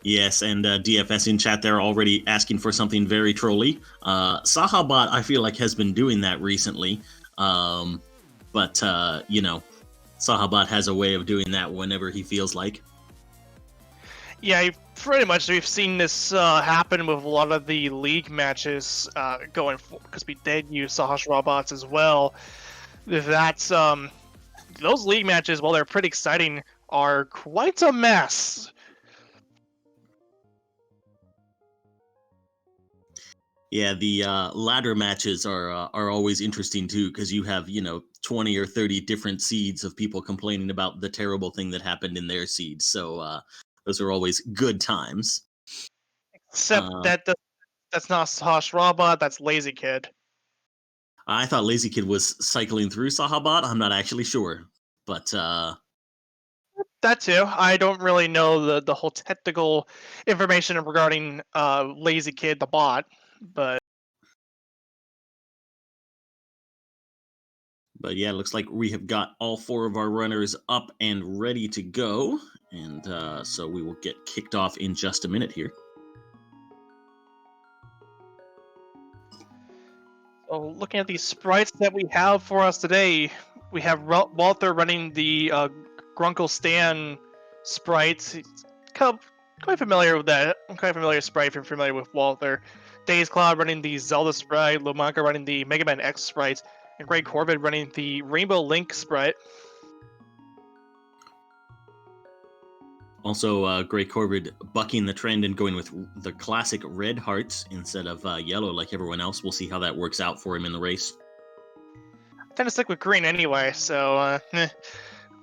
Yes, and DFS in chat there already asking for something very trolly. Sahabot, I feel like, has been doing that recently. But Sahabot has a way of doing that whenever he feels like. Yeah, pretty much. We've seen this happen with a lot of the league matches going forward, because we did use Sahash robots as well. That's those league matches, while they're pretty exciting, are quite a mess. Yeah, the ladder matches are always interesting too, because you have 20 or 30 different seeds of people complaining about the terrible thing that happened in their seeds. So those are always good times. Except that's not Sahash robot. That's Lazy Kid. I thought Lazy Kid was cycling through Sahabot. I'm not actually sure, but that too. I don't really know the whole technical information regarding Lazy Kid the bot, but yeah, it looks like we have got all 4 of our runners up and ready to go, and so we will get kicked off in just a minute here. So looking at these sprites that we have for us today, we have Walther running the Grunkle Stan sprites. Quite familiar with that. I'm quite familiar with sprite if you're familiar with Walther. DazedCloud running the Zelda sprite, Lumaga running the Mega Man X sprite, and Greycorvid running the Rainbow Link sprite. Also, Greycorvid bucking the trend and going with the classic red hearts instead of yellow like everyone else. We'll see how that works out for him in the race. I tend to stick with green anyway, so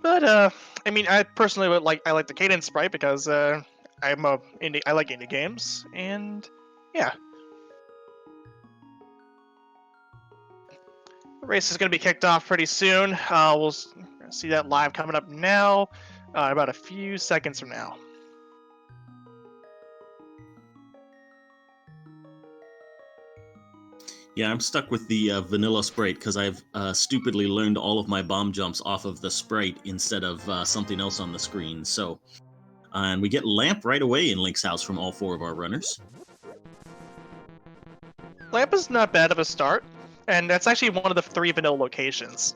but I mean, I personally like the Cadence sprite because I like indie games, and yeah. The race is going to be kicked off pretty soon. We'll see that live coming up now, about a few seconds from now. Yeah, I'm stuck with the vanilla sprite because I've stupidly learned all of my bomb jumps off of the sprite instead of something else on the screen. So, and we get Lamp right away in Link's house from all 4 of our runners. Lamp is not bad of a start, and that's actually one of the 3 vanilla locations.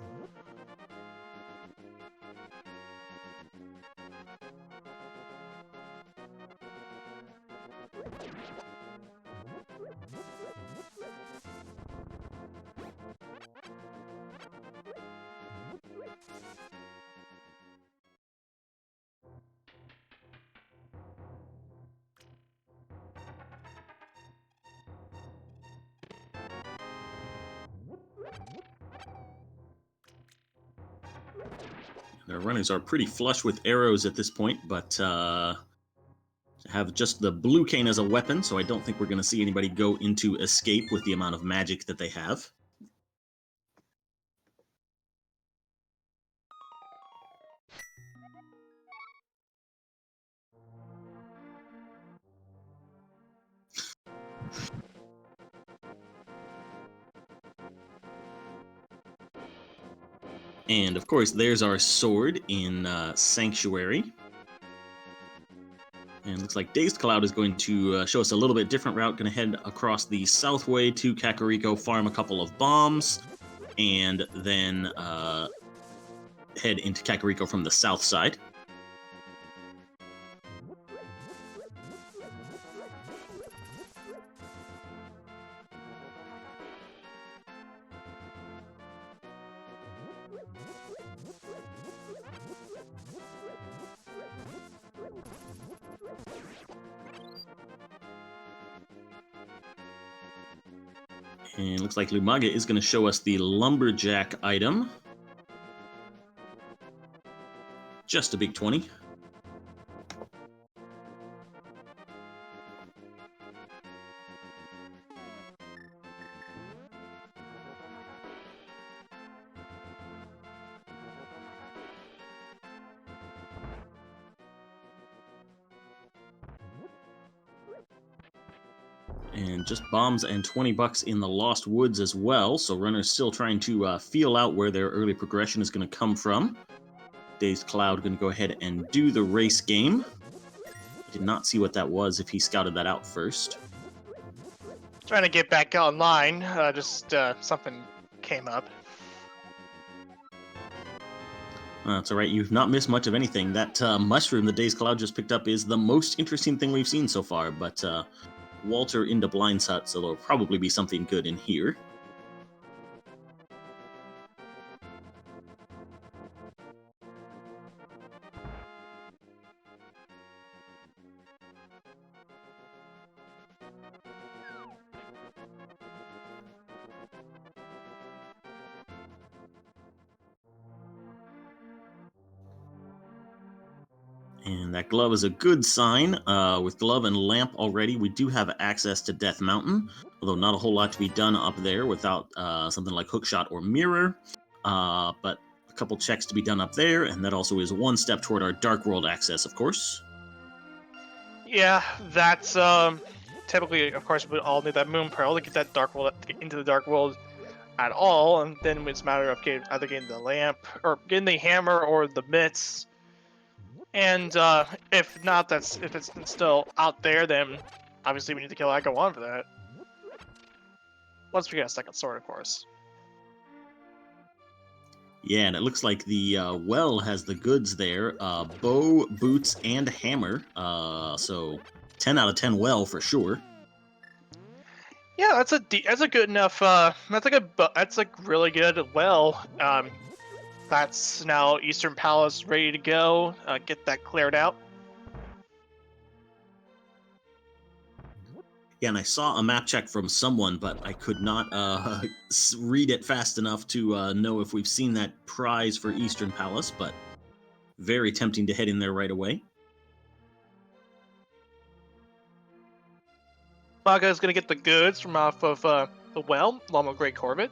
Our runners are pretty flush with arrows at this point, but have just the blue cane as a weapon, so I don't think we're going to see anybody go into escape with the amount of magic that they have. And of course, there's our sword in Sanctuary. And looks like DazedCloud is going to show us a little bit different route. Going to head across the southway to Kakariko, farm a couple of bombs, and then head into Kakariko from the south side. And looks like Lumaga is going to show us the Lumberjack item. Just a big 20. And just bombs and 20 bucks in the Lost Woods as well. So runners still trying to feel out where their early progression is going to come from. DazedCloud going to go ahead and do the race game. Did not see what that was if he scouted that out first. Trying to get back online, just something came up. That's all right. You've not missed much of anything. That mushroom that DazedCloud just picked up is the most interesting thing we've seen so far. But Walter into Blind's Hut, so there'll probably be something good in here. And that glove is a good sign. With glove and lamp already, we do have access to Death Mountain, although not a whole lot to be done up there without something like Hookshot or Mirror. But a couple checks to be done up there, and that also is one step toward our Dark World access, of course. Yeah, that's typically, of course, we all need that Moon Pearl to get that Dark World, to get into the Dark World at all, and then it's a matter of either getting the lamp or getting the hammer or the mitts. And if not, if it's still out there, then obviously we need to kill Agawan for that. Once we get a second sword, of course. Yeah, and it looks like the well has the goods there. Bow, boots, and hammer. So 10 out of 10 well for sure. Yeah, that's a good enough. That's a really good well. That's now Eastern Palace ready to go. Get that cleared out. Yeah, and I saw a map check from someone, but I could not read it fast enough to know if we've seen that prize for Eastern Palace, but very tempting to head in there right away. Lumaga is going to get the goods from off of the well, along with Greycorvid.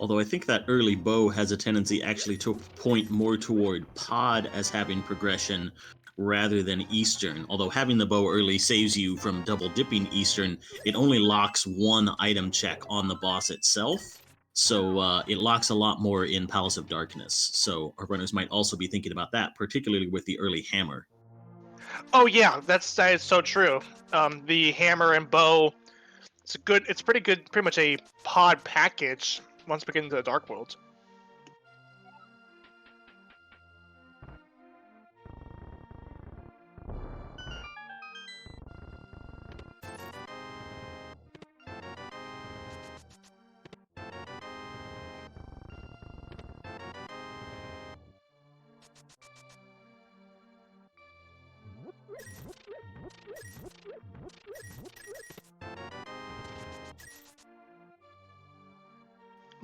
Although I think that early bow has a tendency actually to point more toward pod as having progression rather than Eastern. Although having the bow early saves you from double dipping Eastern, it only locks one item check on the boss itself. So it locks a lot more in Palace of Darkness. So our runners might also be thinking about that, particularly with the early hammer. Oh yeah, that is so true. The hammer and bow, it's pretty good, pretty much a pod package once we get into the Dark World.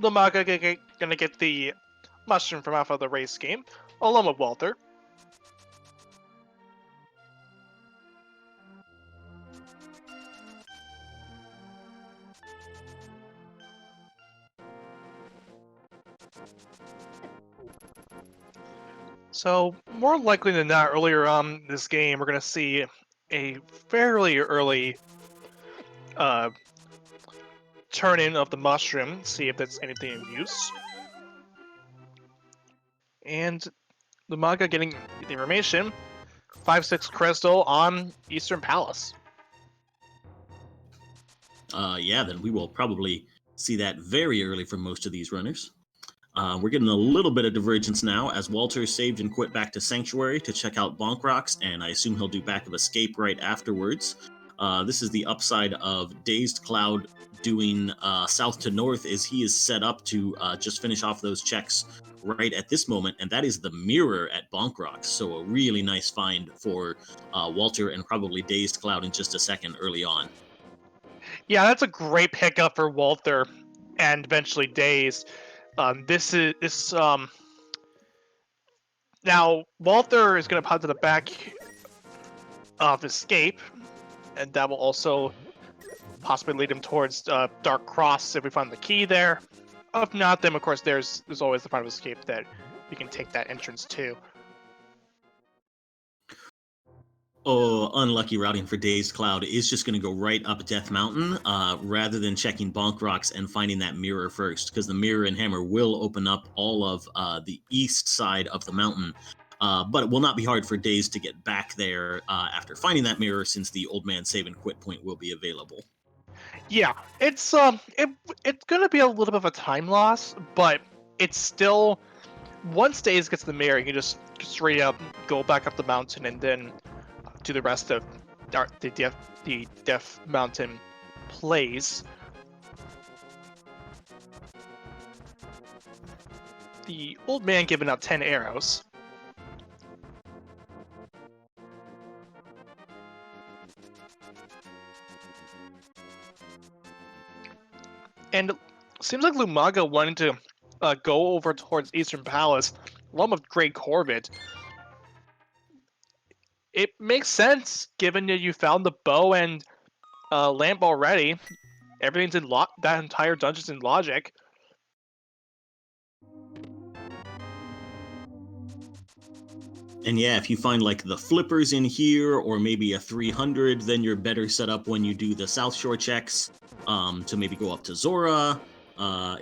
Lumaga gonna get the mushroom from off of the race game, along with Walther. So, more likely than not, earlier on this game, we're gonna see a fairly early turn in of the mushroom, see if that's anything of use. And Lumaga getting the information, 5/6 crystal on Eastern Palace. Yeah, then we will probably see that very early from most of these runners. We're getting a little bit of divergence now as Walter saved and quit back to Sanctuary to check out Bonk Rocks, and I assume he'll do Back of Escape right afterwards. This is the upside of DazedCloud doing south to north, as he is set up to just finish off those checks right at this moment, and that is the mirror at Bonk Rocks. So a really nice find for Walter and probably DazedCloud in just a second early on. Yeah, that's a great pickup for Walther and eventually Daze. Now Walther is going to pop to the back of Escape, and that will also possibly lead him towards Dark Cross if we find the key there. If not, then of course there's always the part of Escape that we can take that entrance to. Oh, unlucky routing for DazedCloud is just going to go right up Death Mountain rather than checking Bonk Rocks and finding that mirror first, because the mirror and hammer will open up all of the east side of the mountain. But it will not be hard for Dazed to get back there after finding that mirror, since the Old Man Save and Quit point will be available. Yeah, it's gonna be a little bit of a time loss, but it's still once Days gets the mirror, you can just straight up go back up the mountain and then do the rest of the Death Mountain plays. The old man giving out 10 arrows. And it seems like Lumaga wanted to go over towards Eastern Palace, along with Greycorvid. It makes sense, given that you found the bow and lamp already. Everything's in that entire dungeon's in logic. And yeah, if you find like the flippers in here, or maybe a 300, then you're better set up when you do the South Shore checks to maybe go up to Zora.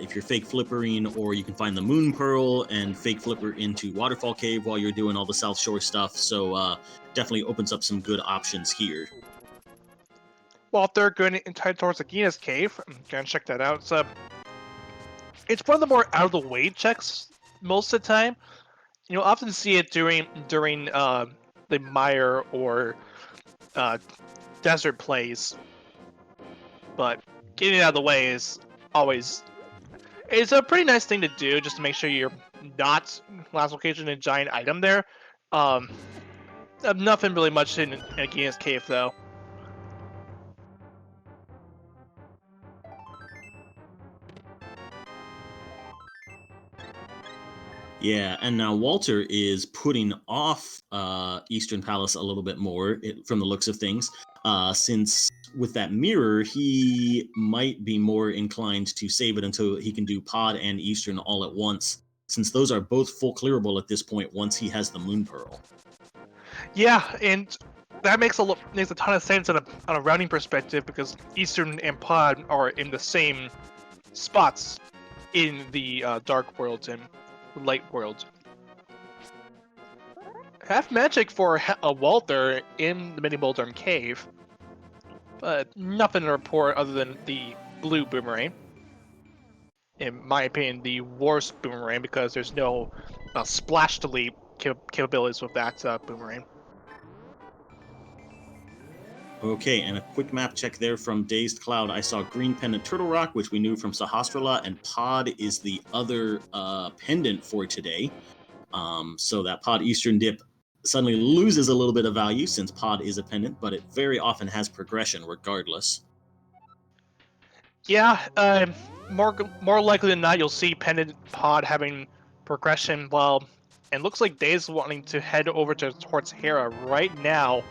If you're fake flippering, or you can find the Moon Pearl and fake flipper into Waterfall Cave while you're doing all the South Shore stuff. So definitely opens up some good options here. Well, if they're going towards Agina's cave, I'm gonna check that out. It's one of the more out of the way checks most of the time. You'll often see it during the Mire or Desert plays, but getting it out of the way is always it's a pretty nice thing to do, just to make sure you're not last location a giant item there. Um, nothing really much in Agina's cave though. Yeah, and now Walter is putting off Eastern Palace a little bit more from the looks of things, since with that mirror, he might be more inclined to save it until he can do Pod and Eastern all at once, since those are both full clearable at this point once he has the Moon Pearl. Yeah, and that makes a ton of sense on a routing perspective, because Eastern and Pod are in the same spots in the Dark World and Light World. Half magic for a Walther in the Mini Boulder Cave, but nothing to report other than the blue boomerang. In my opinion, the worst boomerang, because there's no splash delete capabilities with that boomerang. Okay, and a quick map check there from DazedCloud. I saw Green Pendant Turtle Rock, which we knew from Sahasrahla, and Pod is the other pendant for today. So that Pod Eastern Dip suddenly loses a little bit of value, since Pod is a pendant, but it very often has progression regardless. Yeah, more likely than not, you'll see Pendant Pod having progression. Well, and looks like Days wanting to head over towards Hera right now.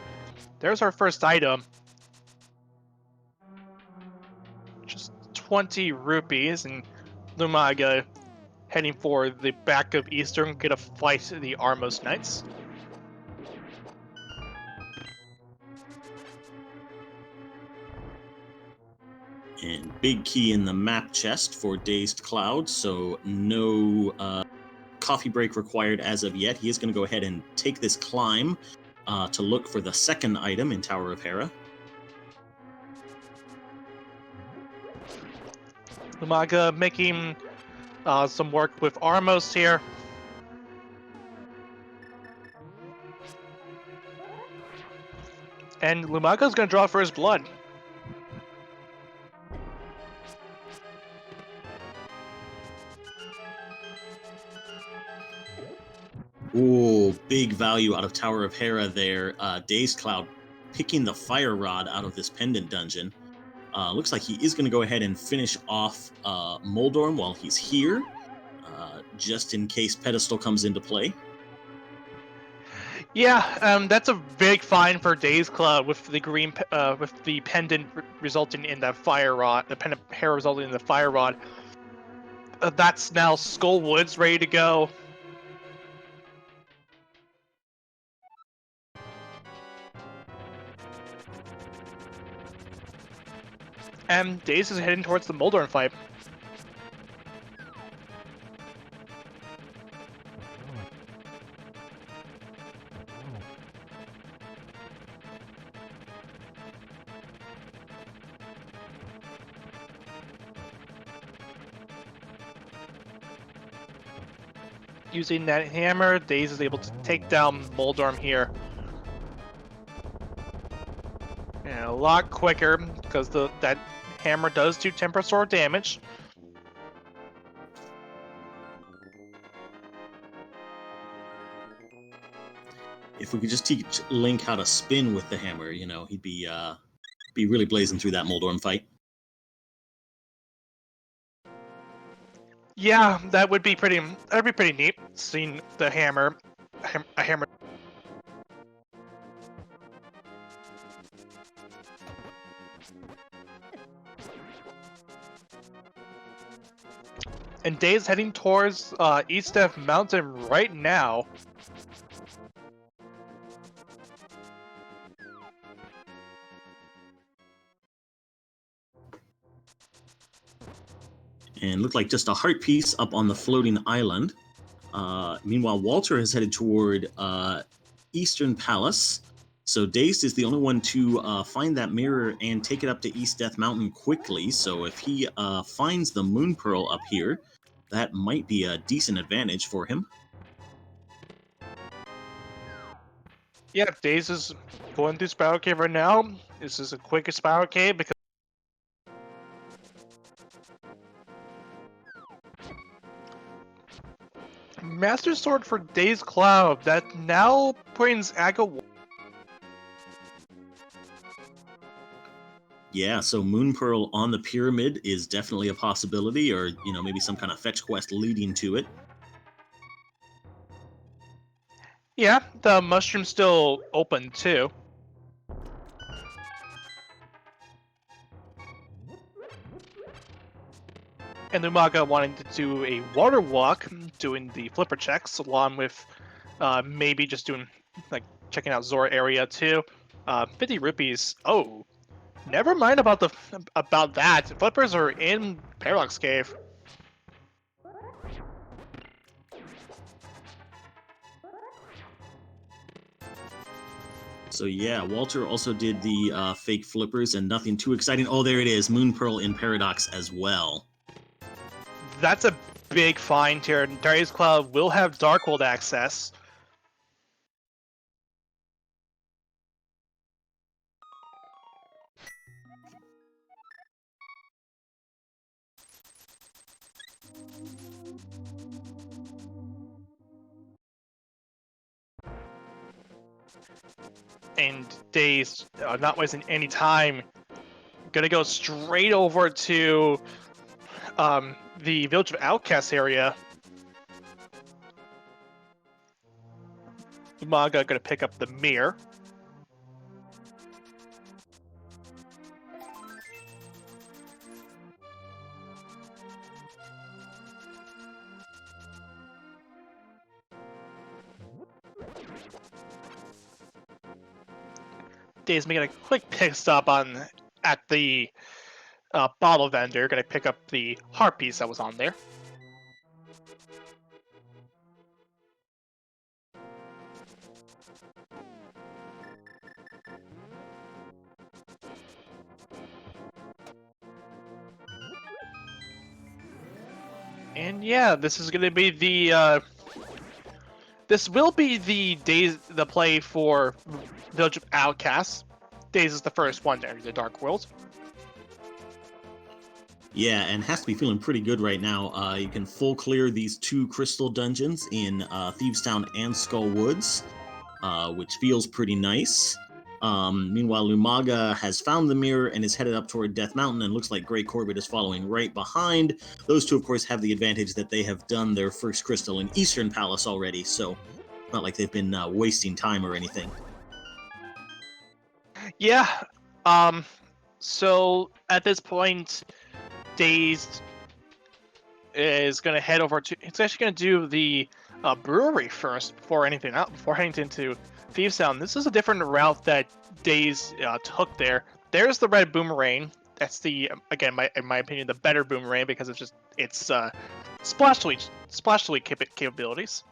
There's our first item. Just 20 rupees, and Lumaga heading for the back of Eastern, gonna fight the Armos Knights. And big key in the map chest for DazedCloud, so no coffee break required as of yet. He is going to go ahead and take this climb to look for the second item in Tower of Hera. Lumaga making some work with Armos here. And Lumaga's gonna draw for his blood. Ooh, big value out of Tower of Hera there. DazedCloud picking the Fire Rod out of this pendant dungeon. Looks like he is going to go ahead and finish off Moldorm while he's here, just in case Pedestal comes into play. Yeah, that's a big find for DazedCloud with the green, with the pendant resulting in the Fire Rod, the pendant hair resulting in the Fire Rod. That's now Skullwoods ready to go. And Daze is heading towards the Moldorm fight. Using that hammer, Daze is able to take down Moldorm here. And a lot quicker, because that hammer does do Temper Sword damage. If we could just teach Link how to spin with the hammer, you know, he'd be really blazing through that Moldorm fight. Yeah, that would be pretty. That'd be pretty neat. Seeing the hammer, a hammer. And Daze heading towards East Death Mountain right now. And looked like just a heart piece up on the floating island. Meanwhile, Walter has headed toward Eastern Palace. So Dazed is the only one to find that mirror and take it up to East Death Mountain quickly. So if he finds the Moon Pearl up here, that might be a decent advantage for him. Yeah, Daze is going through Spiral Cave right now. This is the quickest Spiral Cave because Master Sword for DazedCloud that now brings Aga. Yeah, so Moon Pearl on the pyramid is definitely a possibility, or you know, maybe some kind of fetch quest leading to it. Yeah, the mushroom's still open too. And Lumaga wanting to do a water walk, doing the flipper checks, along with maybe just doing, like, checking out Zora area too. 50 rupees. Oh, never mind about that. Flippers are in Paradox Cave. So yeah, Walter also did the fake flippers and nothing too exciting. Oh, there it is, Moon Pearl in Paradox as well. That's a big find here. DazedCloud will have Dark World access. And Daze, not wasting any time, gonna go straight over to the Village of Outcasts area. Lumaga gonna pick up the mirror. Dave's making a quick pit stop at the bottle vendor. Gonna pick up the heart piece that was on there. And yeah, this is gonna be the this will be the play for Village of Outcasts. Daze is the first one to enter the Dark World. Yeah, and has to be feeling pretty good right now. You can full clear these 2 crystal dungeons in Thieves Town and Skull Woods, which feels pretty nice. Meanwhile, Lumaga has found the mirror and is headed up toward Death Mountain, and looks like Greycorvid is following right behind. Those two, of course, have the advantage that they have done their first crystal in Eastern Palace already, so not like they've been wasting time or anything. Yeah. So at this point, Dazed is going to head over to. It's actually going to do the brewery first before anything else. Before heading into Thieves Town. This is a different route that Dazed took there. There's the red boomerang that's the again, in my opinion, the better boomerang because it's splash delete capabilities.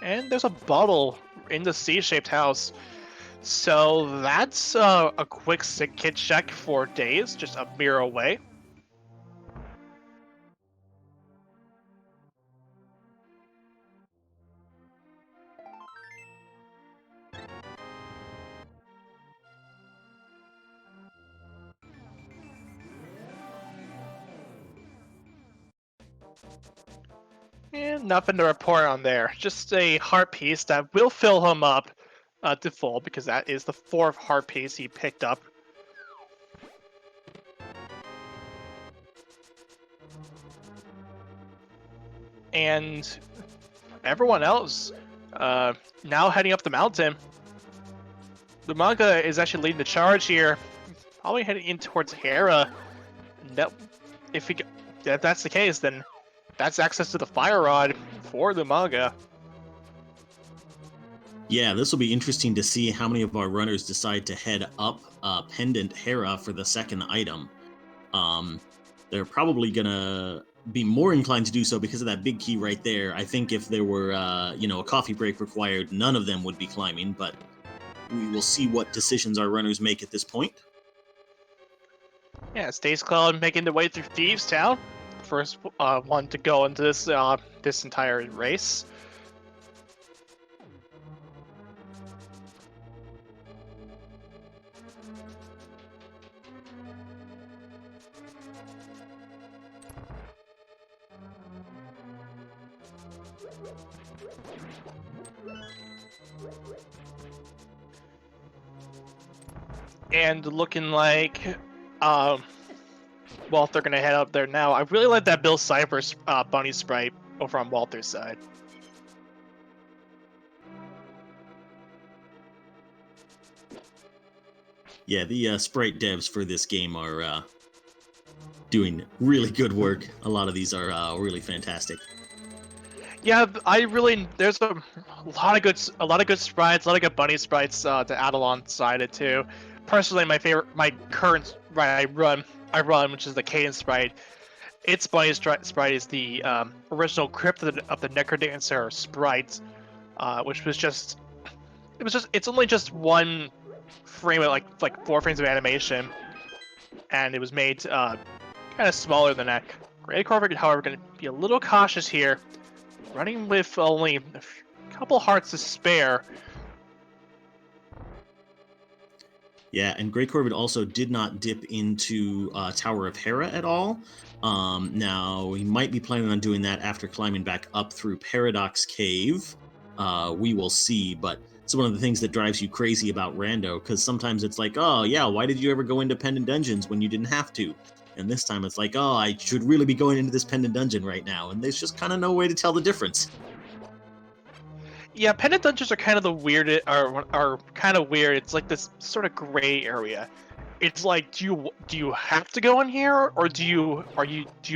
And there's a bottle in the C-shaped house. So that's a quick sick kit check for Daze, just a mirror away. And nothing to report on there. Just a heart piece that will fill him up to full, because that is the 4th heart piece he picked up. And everyone else now heading up the mountain. Lumaga is actually leading the charge here, probably heading in towards Hera. If that's the case, then that's access to the fire rod for Lumaga. Yeah, this will be interesting to see how many of our runners decide to head up Pendant Hera for the second item. They're probably gonna be more inclined to do so because of that big key right there. I think if there were, a coffee break required, none of them would be climbing, but we will see what decisions our runners make at this point. Yeah, DazedCloud making their way through Thieves Town. First one to go into this entire race. And looking like Walther gonna head up there now. I really like that Bill Cipher's bunny sprite over on Walther's side. Yeah, the sprite devs for this game are doing really good work. A lot of these are really fantastic. Yeah, there's a lot of good sprites, a lot of good bunny sprites to add alongside it too. Personally, my current sprite I run, which is the Cadence sprite. Its bunny sprite is the original Crypt of the Necrodancer sprite, which was it's only just one frame of like 4 frames of animation, and it was made kind of smaller than that. Greycorvid, however, going to be a little cautious here, running with only a couple hearts to spare. Yeah, and Greycorvid also did not dip into Tower of Hera at all. Now, he might be planning on doing that after climbing back up through Paradox Cave. We will see, but it's one of the things that drives you crazy about Rando, because sometimes it's like, oh, yeah, why did you ever go into Pendant Dungeons when you didn't have to? And this time it's like, oh, I should really be going into this Pendant Dungeon right now, and there's just kind of no way to tell the difference. Yeah, Pendant Dungeons are kind of are kind of weird. It's like this sort of gray area. It's like, do you have to go in here, or do you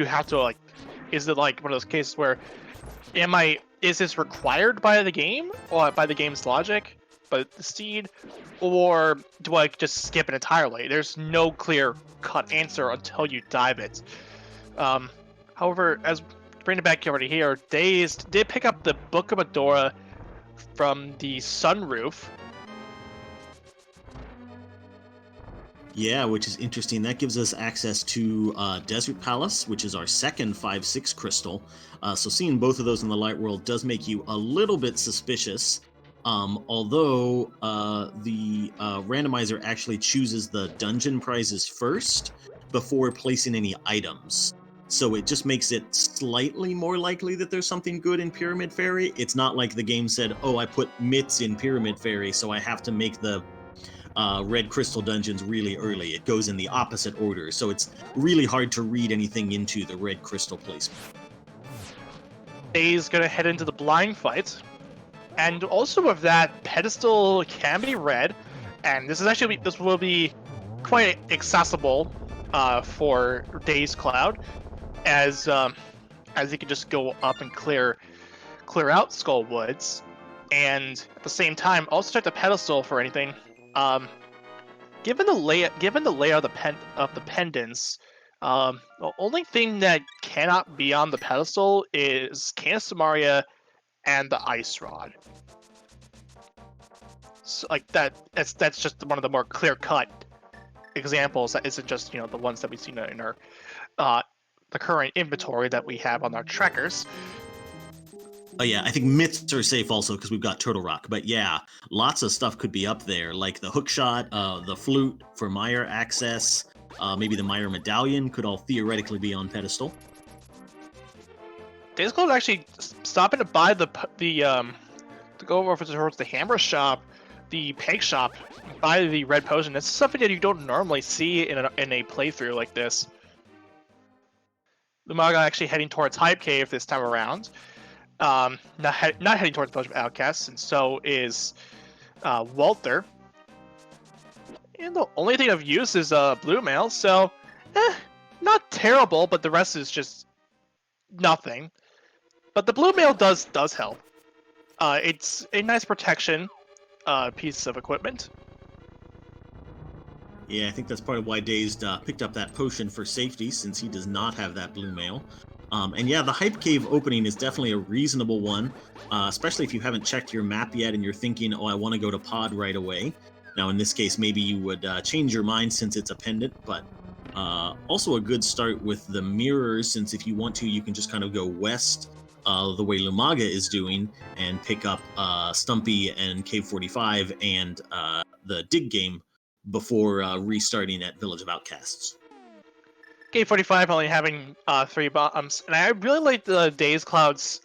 have to, like, is it like one of those cases where is this required by the game or by the game's logic, by the seed, or do I just skip it entirely? There's no clear cut answer until you dive it. However, as bring it back over to here, Dazed did pick up the Book of Medora from the sunroof. Yeah, which is interesting. That gives us access to Desert Palace, which is our second 5/6 crystal. So seeing both of those in the light world does make you a little bit suspicious. Although the randomizer actually chooses the dungeon prizes first before placing any items. So it just makes it slightly more likely that there's something good in Pyramid Fairy. It's not like the game said, oh, I put mitts in Pyramid Fairy, so I have to make the red crystal dungeons really early. It goes in the opposite order, so it's really hard to read anything into the red crystal placement. Dave's gonna head into the blind fight, and also with that, pedestal can be red, and this will be quite accessible for DazedCloud, as he can just go up and clear clear out Skull Woods, and at the same time also check the pedestal for anything. Given the layout of the pendants, the only thing that cannot be on the pedestal is Canis Maria and the Ice Rod. So, like that's just one of the more clear-cut examples. That isn't just the ones that we've seen in our the current inventory that we have on our trackers. Oh yeah, I think myths are safe also because we've got Turtle Rock. But yeah, lots of stuff could be up there, like the hookshot, the flute for Meyer access, maybe the Meyer medallion could all theoretically be on pedestal. DazedCloud actually stopping to buy to go over towards the hammer shop, the peg shop, buy the red potion. It's something that you don't normally see in a playthrough like this. Lumaga actually heading towards Hype Cave this time around. Not heading towards the Potion of Outcasts, and so is Walther. And the only thing of use is Blue Mail, so not terrible, but the rest is just nothing. But the Blue Mail does help. It's a nice protection piece of equipment. Yeah, I think that's part of why Dazed picked up that potion for safety, since he does not have that Blue Mail. And yeah, the Hype Cave opening is definitely a reasonable one, especially if you haven't checked your map yet and you're thinking, oh, I want to go to Pod right away. Now, in this case, maybe you would change your mind since it's a pendant, but also a good start with the mirrors, since if you want to, you can just kind of go west the way Lumaga is doing and pick up Stumpy and Cave 45 and the Dig game before restarting at Village of Outcasts. Cave 45 only having 3 bombs, and I really like the DazedCloud's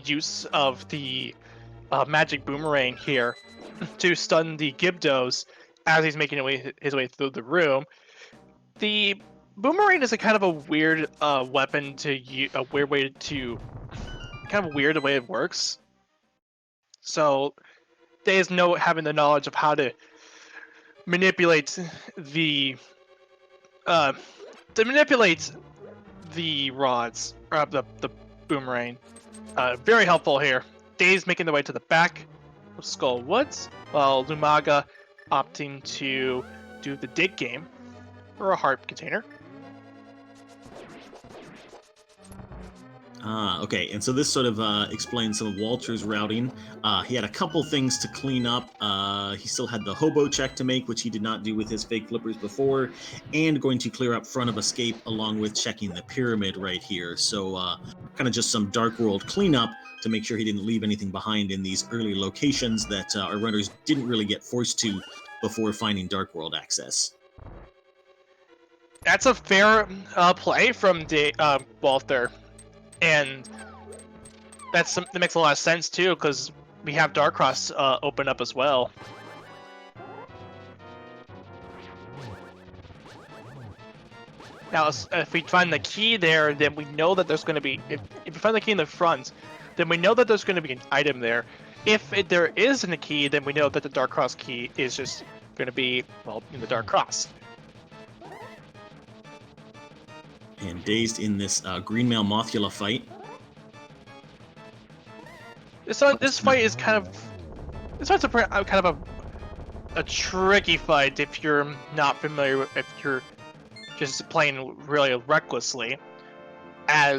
use of the magic boomerang here to stun the Gibdos as he's making his way through the room. The boomerang is a kind of a weird weapon to use, a weird way to, kind of weird the way it works. So Dazed having the knowledge of how to manipulate the rods, or the boomerang. Very helpful here. Dazed making the way to the back of Skull Woods, while Lumaga opting to do the dig game for a heart container. Okay, and so this sort of explains some of Walter's routing. He had a couple things to clean up. He still had the hobo check to make, which he did not do with his fake flippers before, and going to clear up front of escape along with checking the pyramid right here. So kind of just some Dark World cleanup to make sure he didn't leave anything behind in these early locations that our runners didn't really get forced to before finding Dark World access. That's a fair play from Walther. And that makes a lot of sense too, because we have Darkcross open up as well. Now, if we find the key there, then we know that there's going to be. If we find the key in the front, then we know that there's going to be an item there. If there isn't a key, then we know that the Darkcross key is just going to be, well, in the Darkcross. And Dazed in this Greenmail Mothula fight. This fight is kind of a tricky fight if you're not familiar with, if you're just playing really recklessly. But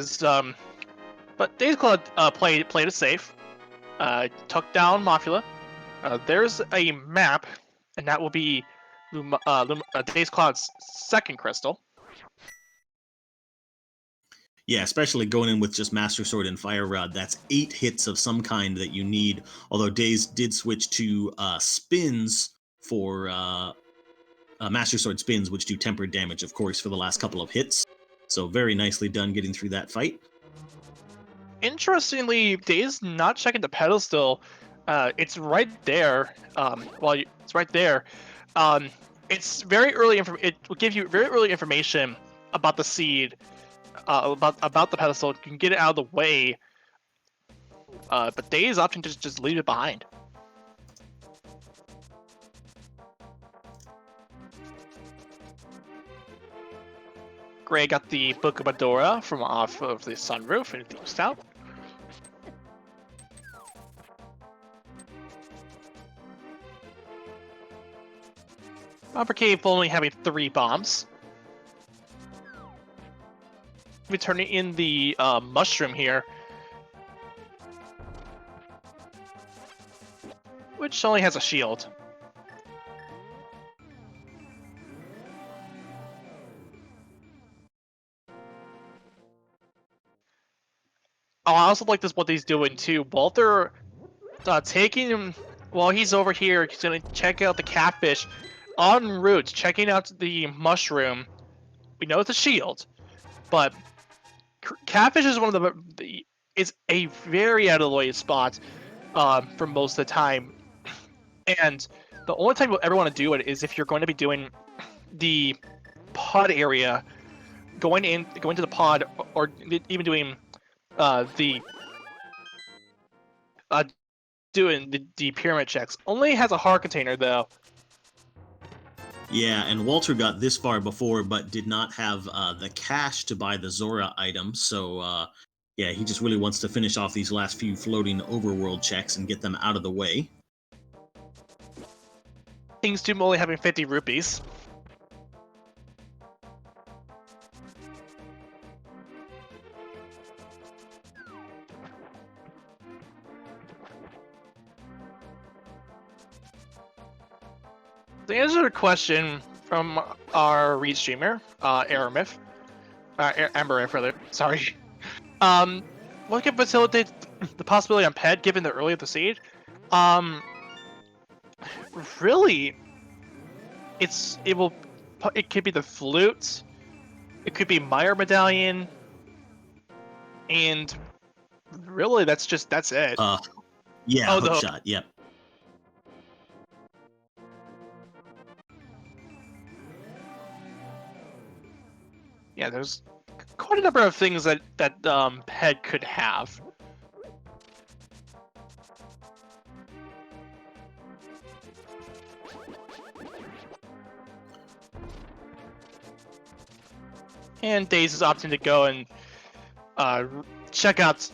DazedCloud played it safe. Took down Mothula. There's a map, and that will be DazedCloud's second crystal. Yeah, especially going in with just Master Sword and Fire Rod, that's 8 hits of some kind that you need. Although Dazed did switch to spins for Master Sword spins, which do tempered damage, of course, for the last couple of hits. So very nicely done getting through that fight. Interestingly, Dazed not checking the pedestal. It's right there. It's right there. It's very early. It will give you very early information about the seed. About the pedestal. You can get it out of the way, but Dazed opting to just leave it behind. Gray got the Book of Adora from off of the sunroof and thieves out. Bomber Cave only having 3 bombs. We're turning in the mushroom here, which only has a shield. Oh, I also like this what he's doing too. Walther taking him while he's over here. He's gonna check out the catfish en route, checking out the mushroom. We know it's a shield, but catfish is one of it's a very out of the way spot for most of the time, and the only time you'll ever want to do it is if you're going to be doing the pod area, going to the pod, or even doing doing the pyramid checks. Only has a heart container though. Yeah, and Walter got this far before, but did not have the cash to buy the Zora item. So, yeah, he just really wants to finish off these last few floating overworld checks and get them out of the way. King's Tomb only having 50 rupees. To answer the question from our read streamer, Amberif rather, sorry. What can facilitate the possibility on Ped given the early of the seed? Really, it could be the flute, it could be Meyer Medallion, and really that's it. Yeah, Oh, hook shot, yep. Yeah, there's quite a number of things that Ped could have. And Daze is opting to go and check out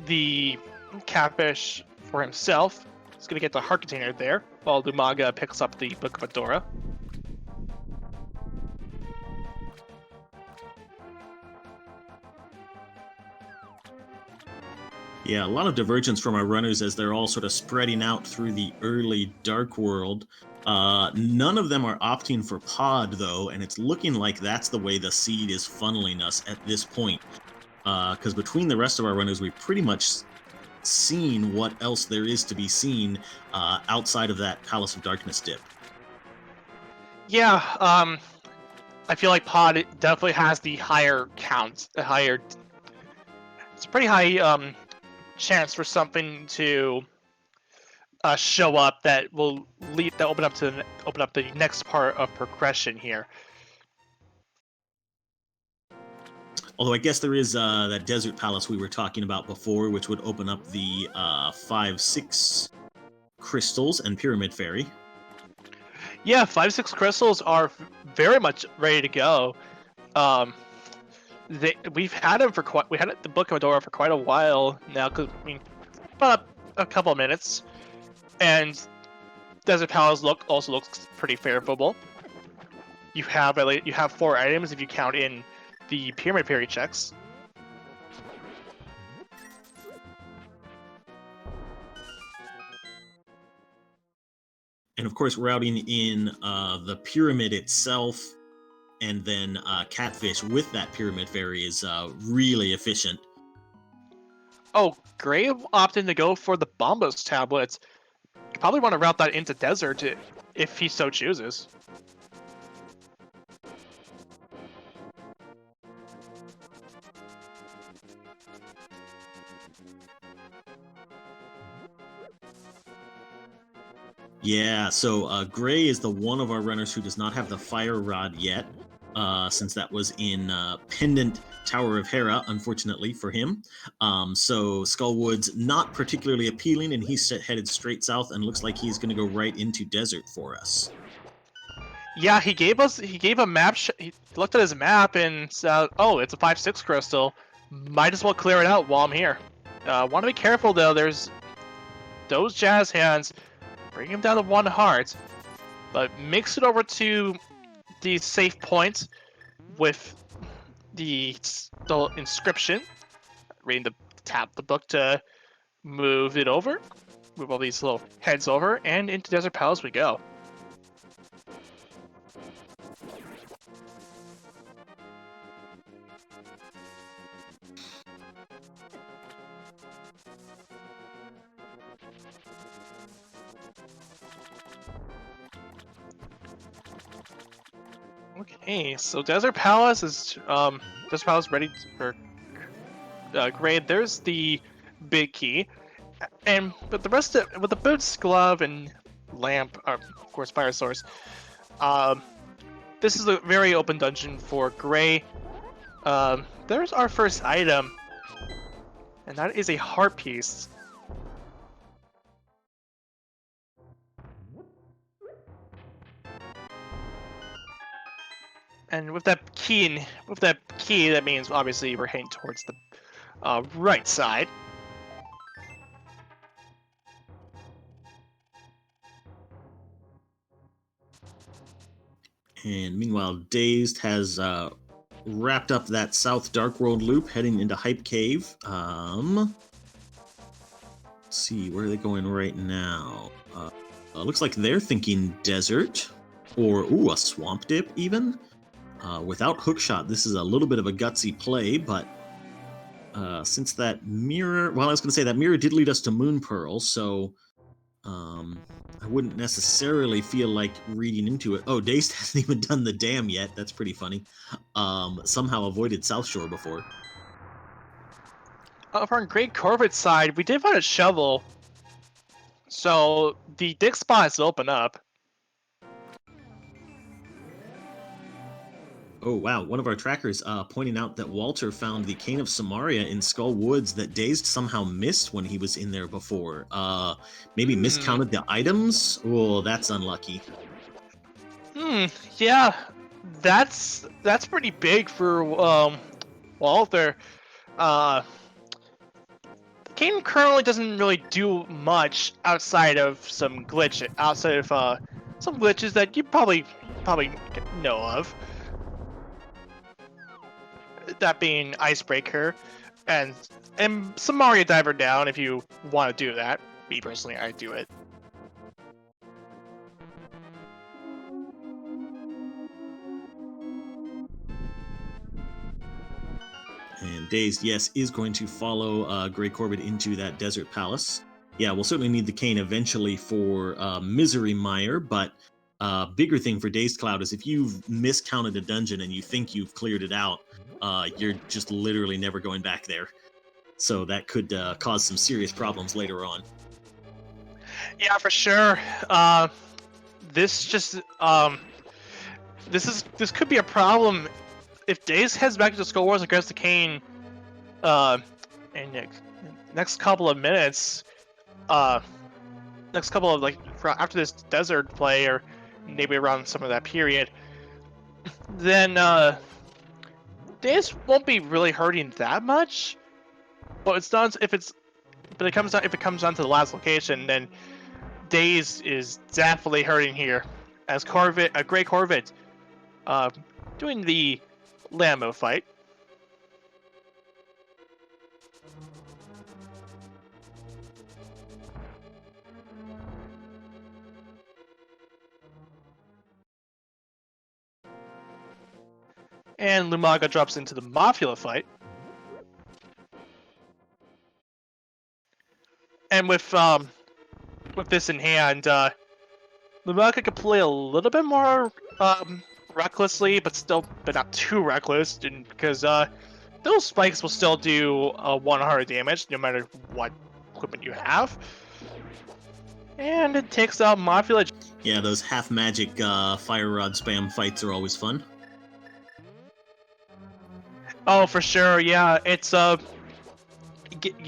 the catfish for himself. He's gonna get the heart container there, while Lumaga picks up the Book of Adora. Yeah, a lot of divergence from our runners as they're all sort of spreading out through the early Dark World. None of them are opting for pod, though, and it's looking like that's the way the seed is funneling us at this point. Because between the rest of our runners, we've pretty much seen what else there is to be seen outside of that Palace of Darkness dip. Yeah, I feel like pod definitely has the higher count, it's a pretty high chance for something to show up that will open up the next part of progression here. Although I guess there is that desert palace we were talking about before, which would open up the 5-6 crystals and pyramid fairy. Yeah, 5-6 crystals are very much ready to go. We've had them we had the Book of Adora for quite a while now, about a couple of minutes, and Desert Palace also looks pretty favorable. You have 4 items if you count in the pyramid fairy checks. And of course, routing in the pyramid itself and then catfish with that pyramid fairy is really efficient. Oh, Gray opted to go for the Bombos tablets. You probably want to route that into Desert if he so chooses. Yeah, so Gray is the one of our runners who does not have the fire rod yet, since that was in Pendant Tower of Hera, unfortunately for him. So Skullwood's not particularly appealing, and he's headed straight south and looks like he's going to go right into Desert for us. Yeah, he gave a map. He looked at his map and said, "Oh, it's a 5-6 crystal. Might as well clear it out while I'm here." Want to be careful though. There's those jazz hands. Bring him down to 1 heart. but mix it over to the safe point with the inscription. Reading tap the book to move it over. Move all these little heads over, and into Desert Palace we go. Okay, so Desert Palace is ready for grade. There's the big key, and with the boots, glove, and lamp, of course, fire source. This is a very open dungeon for Gray. There's our first item, and that is a heart piece. And with that key, that means obviously we're heading towards the right side. And meanwhile, Dazed has wrapped up that South Dark World loop, heading into Hype Cave. Let's see, where are they going right now? Looks like they're thinking desert, or a swamp dip even. Without hookshot, this is a little bit of a gutsy play, but since that mirror, well, I was going to say that mirror did lead us to Moon Pearl, so I wouldn't necessarily feel like reading into it. Oh, Dazed hasn't even done the dam yet. That's pretty funny. Somehow avoided South Shore before. Over on Greycorvid's side, we did find a shovel, so the dig spot is open up. Oh, wow. One of our trackers pointing out that Walter found the Cane of Samaria in Skull Woods that Dazed somehow missed when he was in there before. Maybe miscounted the items? Oh, that's unlucky. Yeah. That's pretty big for Walter. The Cane currently doesn't really do much outside of some glitches that you probably know of. That being Icebreaker and Samaria Diver Down if you want to do that. Me personally, I do it. And Dazed, yes, is going to follow Greycorvid into that Desert Palace. Yeah, we'll certainly need the cane eventually for Misery Mire, but bigger thing for DazedCloud is if you've miscounted a dungeon and you think you've cleared it out, you're just literally never going back there. So that could cause some serious problems later on. Yeah, for sure. This could be a problem if Daze heads back to Skull Wars and grabs the cane. In the next couple of minutes, after this desert play, or maybe around some of that period, then Daze won't be really hurting that much. But if it comes down to the last location, then Daze is definitely hurting here, as Greycorvid, doing the Lambo fight. And Lumaga drops into the Mafia fight. And with this in hand, Lumaga could play a little bit more recklessly, but not too reckless, because those spikes will still do 100 damage no matter what equipment you have. And it takes out Mafia. Yeah, those half magic fire rod spam fights are always fun. Oh, for sure, yeah. It's you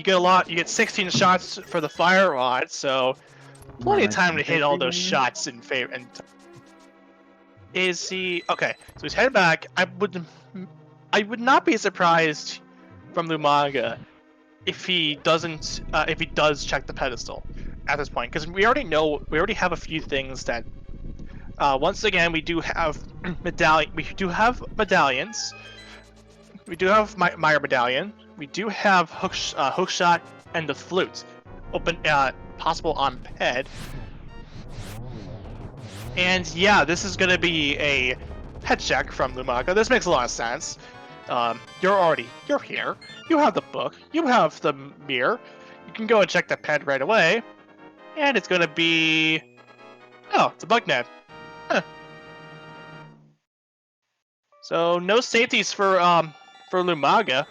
get a lot. You get 16 shots for the fire rod, so plenty of time to hit all those shots in favor. And is he okay? So he's headed back. I would not be surprised from Lumaga if he does check the pedestal at this point, because we already have a few things that once again, we do have medallion. We do have medallions. We do have Meyer medallion. We do have hookshot and the flute, open possible on ped. And yeah, this is gonna be a head check from Lumaga. This makes a lot of sense. You're here. You have the book. You have the mirror. You can go and check the ped right away. And it's gonna be, oh, it's a bug net. Huh. So no safeties for Lumaga.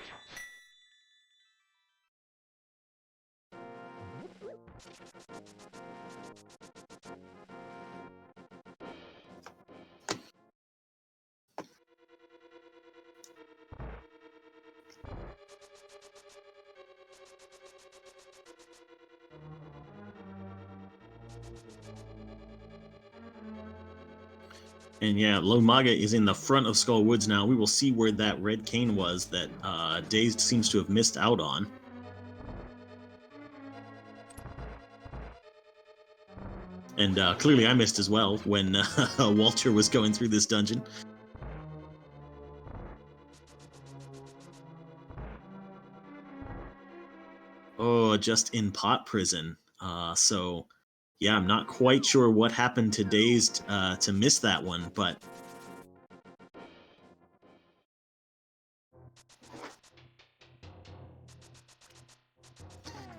And yeah, Lumaga is in the front of Skull Woods now. We will see where that red cane was that Dazed seems to have missed out on. And clearly I missed as well when Walter was going through this dungeon. Oh, just in pot prison. So, yeah, I'm not quite sure what happened to Dazed to miss that one, but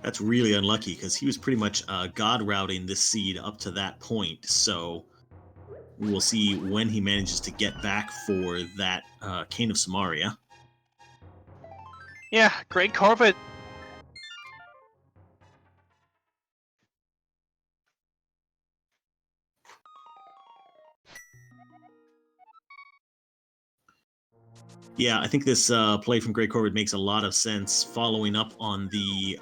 that's really unlucky because he was pretty much god routing this seed up to that point. So we will see when he manages to get back for that Cane of Samaria. Yeah, Greycorvid. Yeah, I think this play from Greycorvid makes a lot of sense, following up on the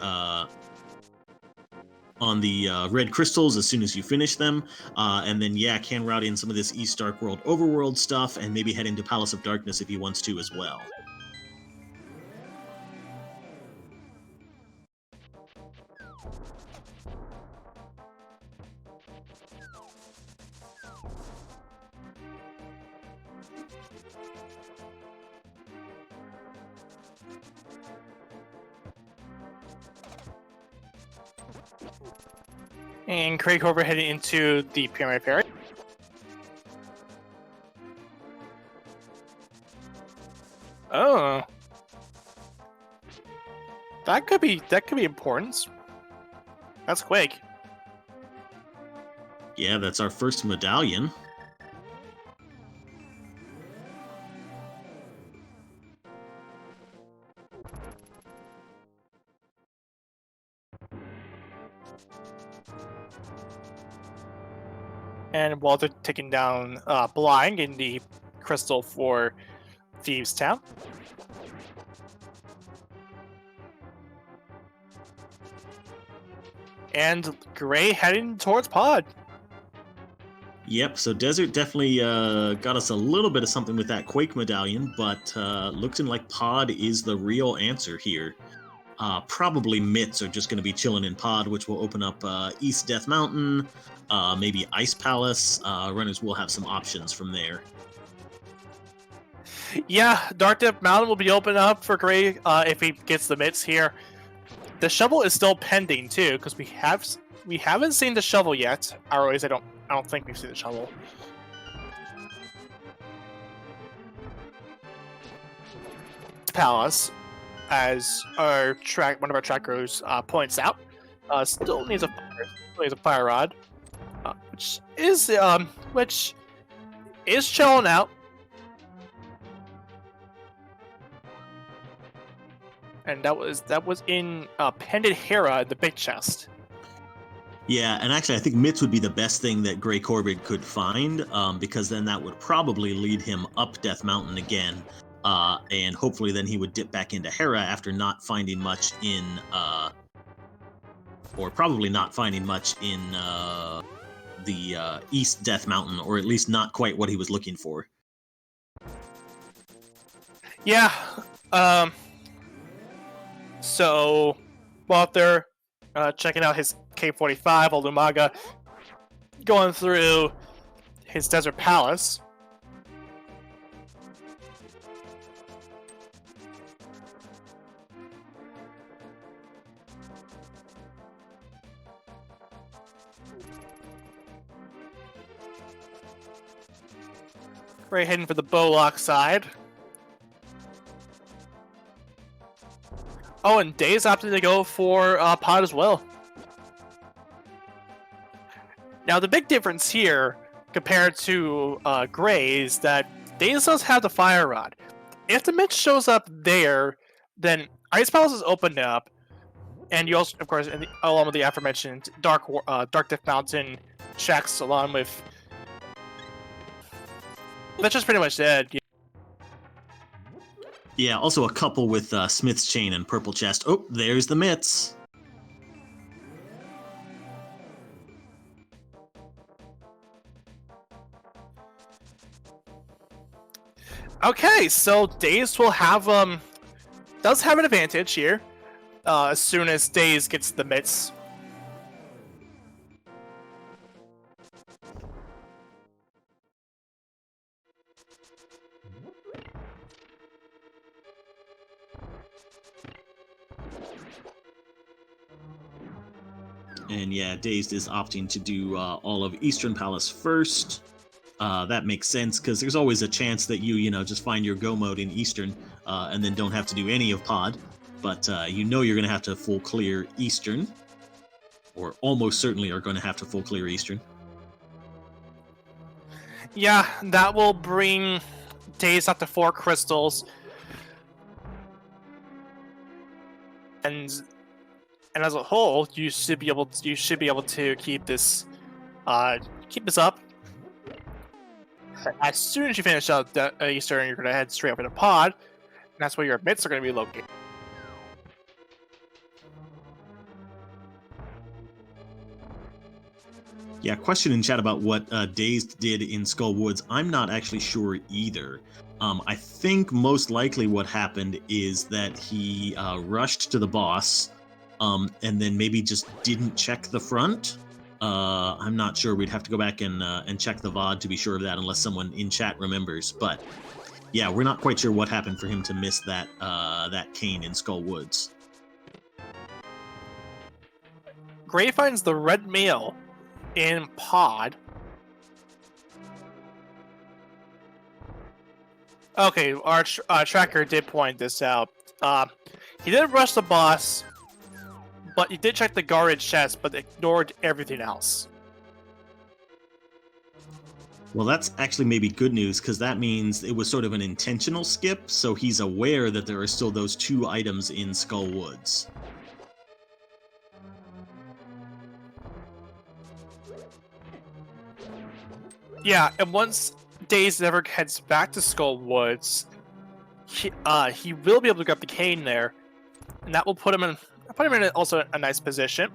red crystals as soon as you finish them, and then yeah, can route in some of this East Dark World overworld stuff, and maybe head into Palace of Darkness if he wants to as well. And Greycorvid heading into the Pyramid Ferry. Oh, that could be important. That's quick. Yeah, that's our first medallion. And Walter taking down Blind in the crystal for Thieves Town. And Gray heading towards Pod. Yep, so Desert definitely got us a little bit of something with that Quake medallion, but looking like Pod is the real answer here. Probably Mitts are just going to be chilling in Pod, which will open up East Death Mountain, maybe Ice Palace. Runners will have some options from there. Yeah, Dark Death Mountain will be open up for Gray if he gets the Mitts here. The shovel is still pending too, because we haven't seen the shovel yet. Or at least I don't think we've seen the shovel. Palace, as one of our trackers points out, still needs a fire rod, which is chilling out. And that was in Pendant Hera, the big chest. Yeah, and actually I think Mitts would be the best thing that Greycorvid could find, because then that would probably lead him up Death Mountain again, and hopefully then he would dip back into Hera after not finding much in, or probably not finding much in the East Death Mountain, or at least not quite what he was looking for. Yeah, so Walter checking out his K45, while Lumaga going through his desert palace. We're heading for the Bowlock side. Oh, and Daze opted to go for Pod as well. Now, the big difference here, compared to Grey, is that Daze does have the Fire Rod. If the Mitch shows up there, then Ice Palace is opened up, and you also, of course, along with the aforementioned Dark Death Mountain checks, along with... That's just pretty much it. Yeah, also a couple with Smith's Chain and Purple Chest. Oh, there's the mitts. Okay, so Daze will have does have an advantage here. As soon as Daze gets the mitts. And yeah, Dazed is opting to do all of Eastern Palace first. That makes sense, because there's always a chance that you just find your go mode in Eastern and then don't have to do any of Pod. But you're going to have to full clear Eastern. Or almost certainly are going to have to full clear Eastern. Yeah, that will bring Daze up to 4 crystals. And as a whole, you should be able to keep this up. As soon as you finish out Eastern, you're gonna head straight up into Pod, and that's where your mitts are gonna be located. Yeah, question in chat about what Dazed did in Skull Woods. I'm not actually sure either. I think most likely what happened is that he rushed to the boss, and then maybe just didn't check the front. I'm not sure. We'd have to go back and check the VOD to be sure of that, unless someone in chat remembers. But yeah, we're not quite sure what happened for him to miss that cane in Skull Woods. Gray finds the red mail in Pod. Okay, our tracker did point this out. He did rush the boss, but he did check the guarded chest, but ignored everything else. Well, that's actually maybe good news, because that means it was sort of an intentional skip, so he's aware that there are still those 2 items in Skull Woods. Yeah, and once Daze never heads back to Skull Woods, he will be able to grab the cane there, and that will put him in also a nice position.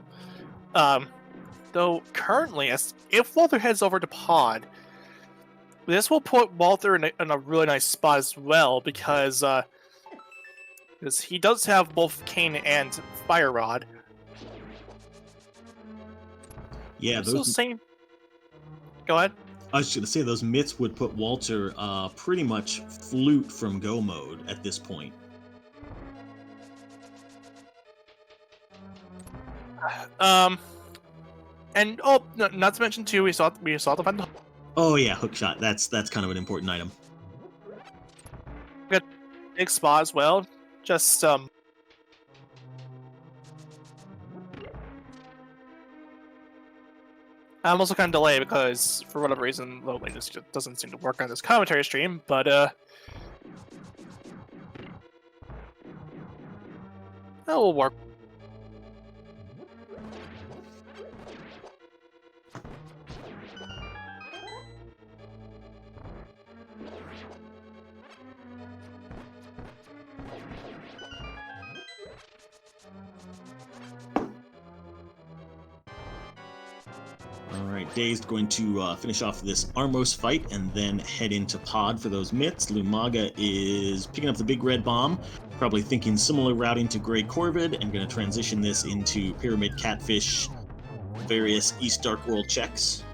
Though currently, if Walther heads over to Pod, this will put Walther in a really nice spot as well, because he does have both cane and fire rod. Yeah, Go ahead. I was going to say, those mitts would put Walter pretty much flute from go mode at this point. And not to mention too, we saw the fun. Oh yeah, hookshot. That's kind of an important item. Good big spot as well. Just I'm also kind of delayed because, for whatever reason, low latency just doesn't seem to work on this commentary stream, but that will work. Alright, Dazed going to finish off this Armos fight and then head into Pod for those mitts. Lumaga is picking up the big red bomb, probably thinking similar routing to Greycorvid, and going to transition this into Pyramid Catfish, various East Dark World checks.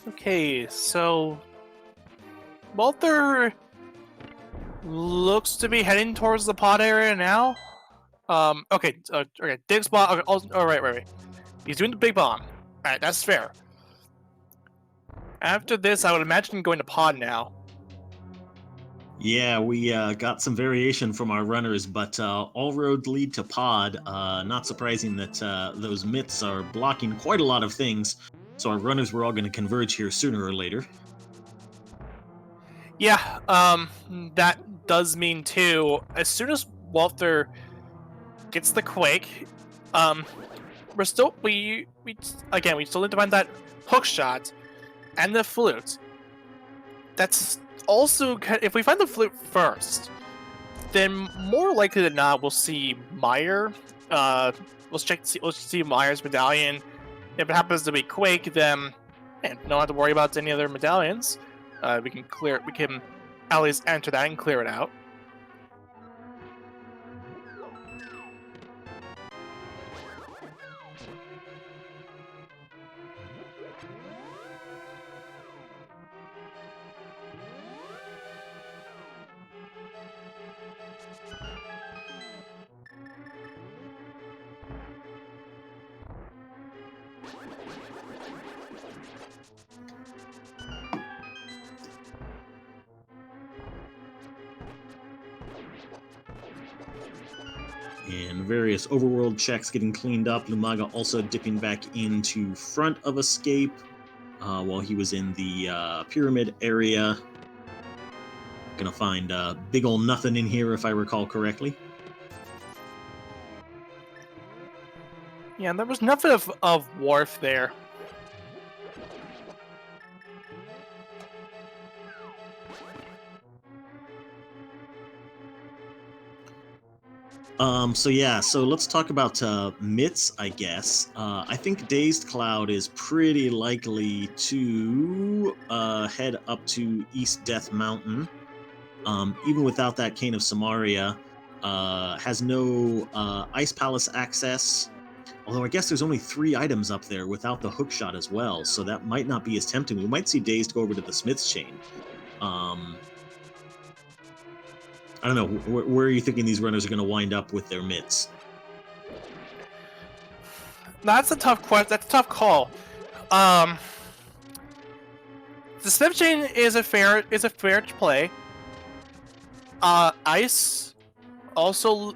Okay, so Walther looks to be heading towards the pod area now. Okay, Dig's bomb. Okay, oh, right. He's doing the big bomb. Alright, that's fair. After this, I would imagine going to pod now. Yeah, we got some variation from our runners, but all roads lead to pod. Not surprising that those myths are blocking quite a lot of things, so our runners were all going to converge here sooner or later. Yeah, that does mean too, as soon as Walther gets the quake, we still need to find that hook shot and the flute. That's also, if we find the flute first, then more likely than not we'll see Meyer. We'll see Meyer's medallion. If it happens to be Quake, then don't have to worry about any other medallions. We can at least enter that and clear it out. And various overworld checks getting cleaned up. Lumaga also dipping back into front of escape while he was in the pyramid area. Gonna find big ol' nothing in here if I recall correctly. Yeah, there was nothing of Wharf there. So let's talk about myths, I guess. I think DazedCloud is pretty likely to head up to East Death Mountain. Even without that Cane of Samaria, has no Ice Palace access. Although I guess there's only 3 items up there without the hookshot as well, so that might not be as tempting. We might see Dazed go over to the Smith's Chain. I don't know. Where are you thinking these runners are going to wind up with their mitts? That's a tough question. That's a tough call. The Smith Chain is a fair play. Ice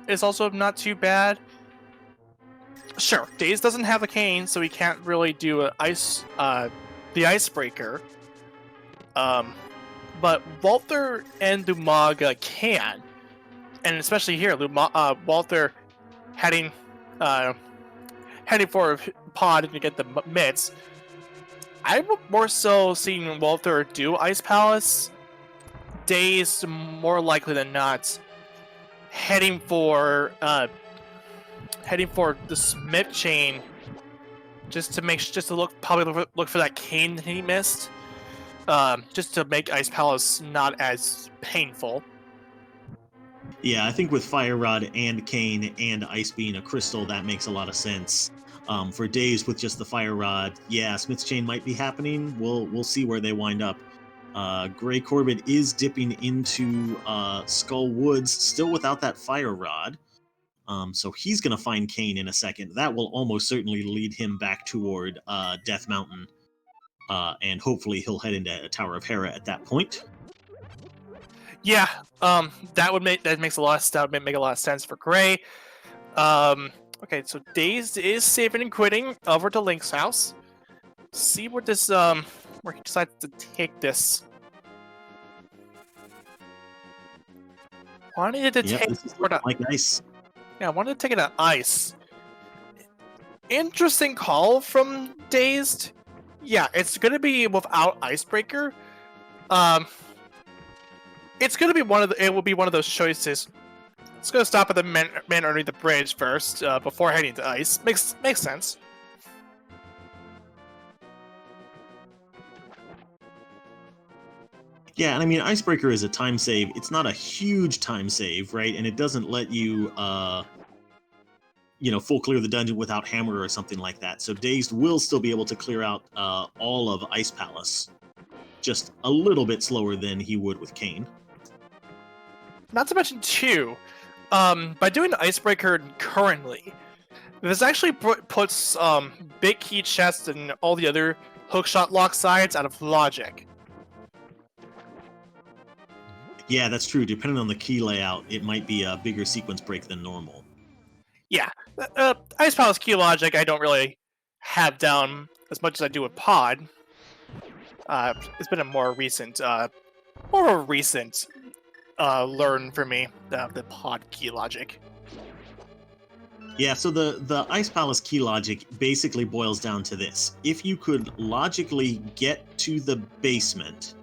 is also not too bad. Sure, Daze doesn't have a cane, so he can't really do the icebreaker. But Walther and Lumaga can, and especially here, Walther heading for pod to get the mitts. I'm more so seeing Walther do Ice Palace. Daze more likely than not heading for the Smith Chain, just to look for that cane that he missed. Just to make Ice Palace not as painful. Yeah, I think with Fire Rod and Cane and Ice being a crystal, that makes a lot of sense. For Daze with just the Fire Rod, yeah, Smith's Chain might be happening. We'll see where they wind up. Greycorvid is dipping into Skull Woods, still without that Fire Rod. So he's going to find Cane in a second. That will almost certainly lead him back toward Death Mountain. And hopefully he'll head into Tower of Hera at that point. Yeah, that makes a lot of sense for Gray. Okay, so Dazed is saving and quitting over to Link's house. See where this where he decides to take this. Wanted to take this is like ice. Yeah, I wanted to take it to Ice. Interesting call from Dazed. Yeah, it's gonna be without Icebreaker. It will be one of those choices. It's gonna stop at the man underneath the bridge first, before heading to Ice. Makes sense. Yeah, and I mean, Icebreaker is a time save. It's not a huge time save, right? And it doesn't let you, full clear the dungeon without hammer or something like that. So Dazed will still be able to clear out all of Ice Palace, just a little bit slower than he would with Kane. Not to mention, too, by doing the Icebreaker currently, this actually puts Big Key Chest and all the other hookshot lock sides out of logic. Yeah, that's true. Depending on the key layout, it might be a bigger sequence break than normal. Yeah, Ice Palace key logic I don't really have down as much as I do with Pod. It's been a more recent learn for me, the Pod key logic. Yeah, so the Ice Palace key logic basically boils down to this. If you could logically get to the basement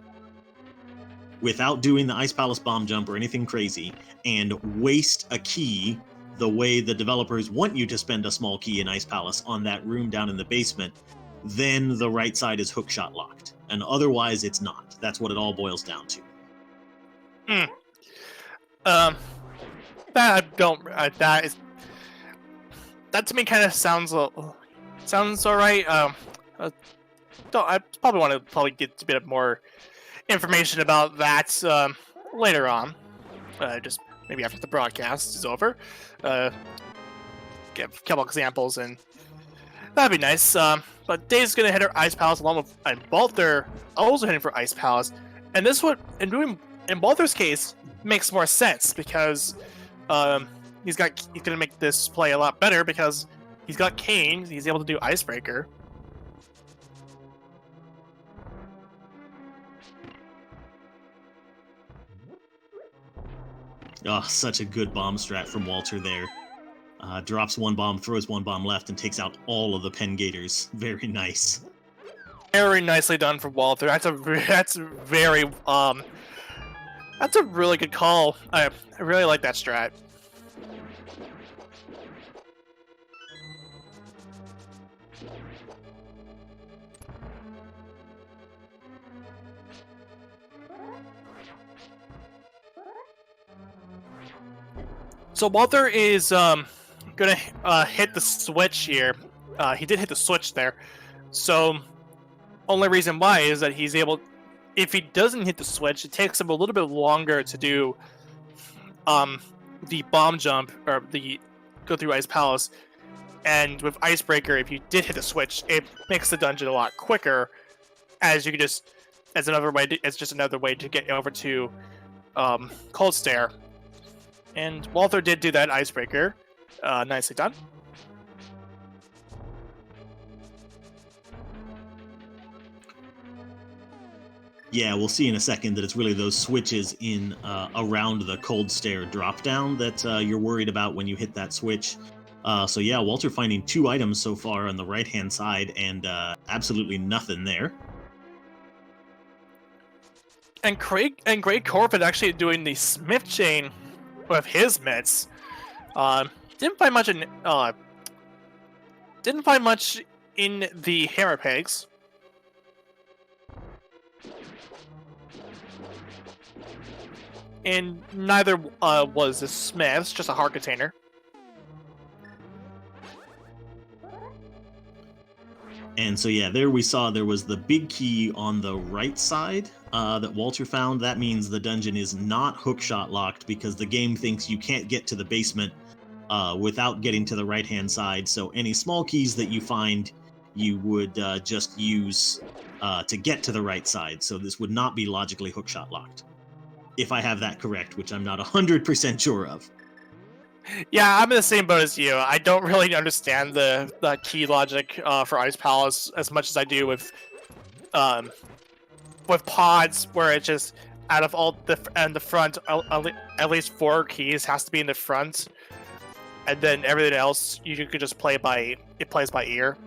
without doing the Ice Palace bomb jump or anything crazy, and waste a key the way the developers want you to spend a small key in Ice Palace on that room down in the basement, then the right side is hookshot locked. And otherwise, it's not. That's what it all boils down to. That to me kind of sounds alright. I probably want to get a bit more information about that later on. Just maybe after the broadcast is over. Give a couple examples, and that'd be nice. But Dave's gonna hit her Ice Palace along with Walther also hitting for Ice Palace, and this would in Walther's case makes more sense because he's gonna make this play a lot better because he's got Kane. He's able to do Icebreaker. Oh, such a good bomb strat from Walter there. Drops one bomb, throws one bomb left, and takes out all of the Pen Gators. Very nice. Very nicely done from Walter. That's a really good call. I really like that strat. So Walther is gonna hit the switch here. He did hit the switch there. So only reason why is that he's able. If he doesn't hit the switch, it takes him a little bit longer to do the bomb jump or the go through Ice Palace. And with Icebreaker, if you did hit the switch, it makes the dungeon a lot quicker. As you can just it's just another way to get over to Cold Stare. And Walther did do that Icebreaker. Nicely done. Yeah, we'll see in a second that it's really those switches in around the Cold Stare drop down that you're worried about when you hit that switch. So yeah, Walter finding 2 items so far on the right-hand side and absolutely nothing there. And Greycorvid actually doing the Smith chain with his mitts. Didn't find much in the hammer pegs. And neither was the Smiths, just a heart container. And so yeah, there we saw there was the big key on the right side that Walter found. That means the dungeon is not hookshot locked because the game thinks you can't get to the basement without getting to the right-hand side. So any small keys that you find, you would just use to get to the right side. So this would not be logically hookshot locked. If I have that correct, which I'm not 100% sure of. Yeah, I'm in the same boat as you. I don't really understand the key logic for Ice Palace as much as I do with pods, where it just out of all the front, at least 4 keys has to be in the front, and then everything else you could just plays by ear.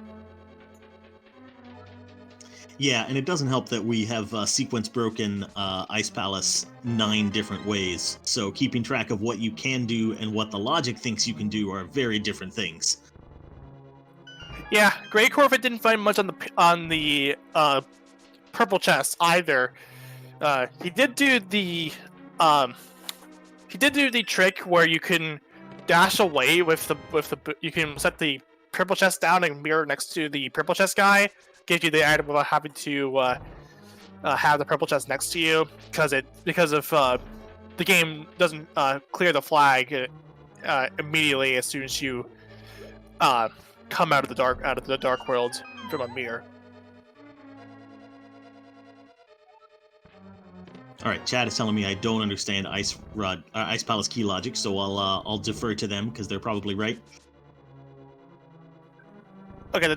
Yeah, and it doesn't help that we have sequence broken Ice Palace 9 different ways. So keeping track of what you can do and what the logic thinks you can do are very different things. Yeah, Greycorvid didn't find much on the purple chest either. he did do the trick where you can dash away with the you can set the purple chest down and mirror next to the purple chest guy, gives you the item without having to have the purple chest next to you because of the game doesn't clear the flag immediately as soon as you come out of the dark world from a mirror. All right, chat is telling me I don't understand Ice Palace key logic, so I'll defer to them because they're probably right. Okay,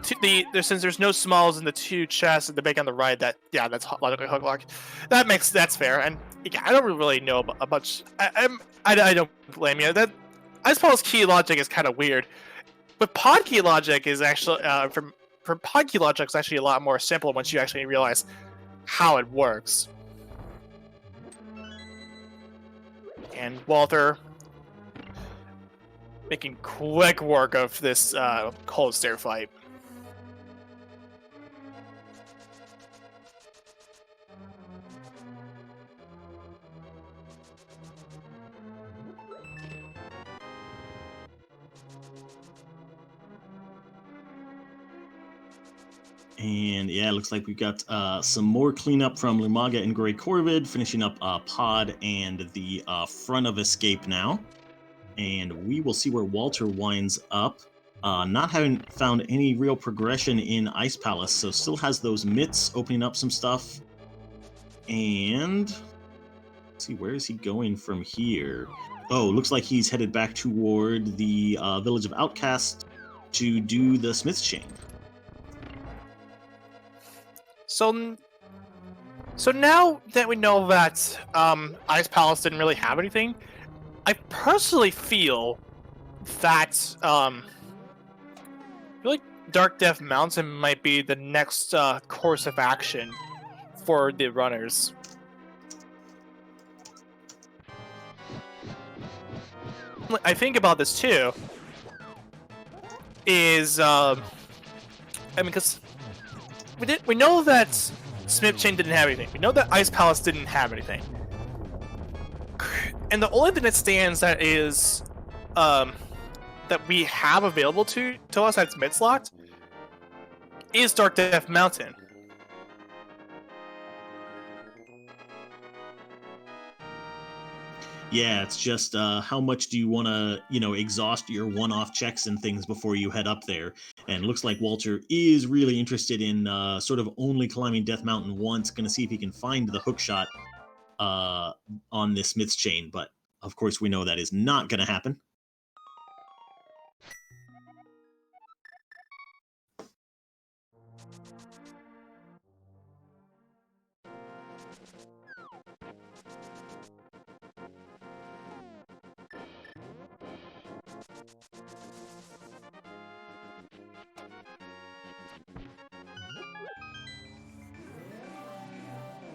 since there's no smalls in the two chests in the big on the right, that's logically hook lock. That's fair, and yeah, I don't really know a much. I don't blame you. That Ice Palace key logic is kind of weird, but pod key logic is actually for pod key logic is actually a lot more simple once you actually realize how it works. And Walther making quick work of this cold stair fight. And yeah, it looks like we've got some more cleanup from Lumaga and Greycorvid, finishing up Pod and the front of Escape now. And we will see where Walter winds up. Not having found any real progression in Ice Palace, so still has those mitts opening up some stuff. And let's see, where is he going from here? Oh, looks like he's headed back toward the Village of Outcasts to do the Smith's Chain. So now that we know that Ice Palace didn't really have anything, I personally feel that I feel like Dark Death Mountain might be the next course of action for the runners. I think about this too. Is I mean, because we know that Smith Chain didn't have anything. We know that Ice Palace didn't have anything. And the only thing that stands that is that we have available to us that's mid-slot is Dark Death Mountain. Yeah, it's just how much do you want to, exhaust your one-off checks and things before you head up there. And it looks like Walter is really interested in sort of only climbing Death Mountain once, going to see if he can find the hook shot on this Smith's Chain. But, of course, we know that is not going to happen.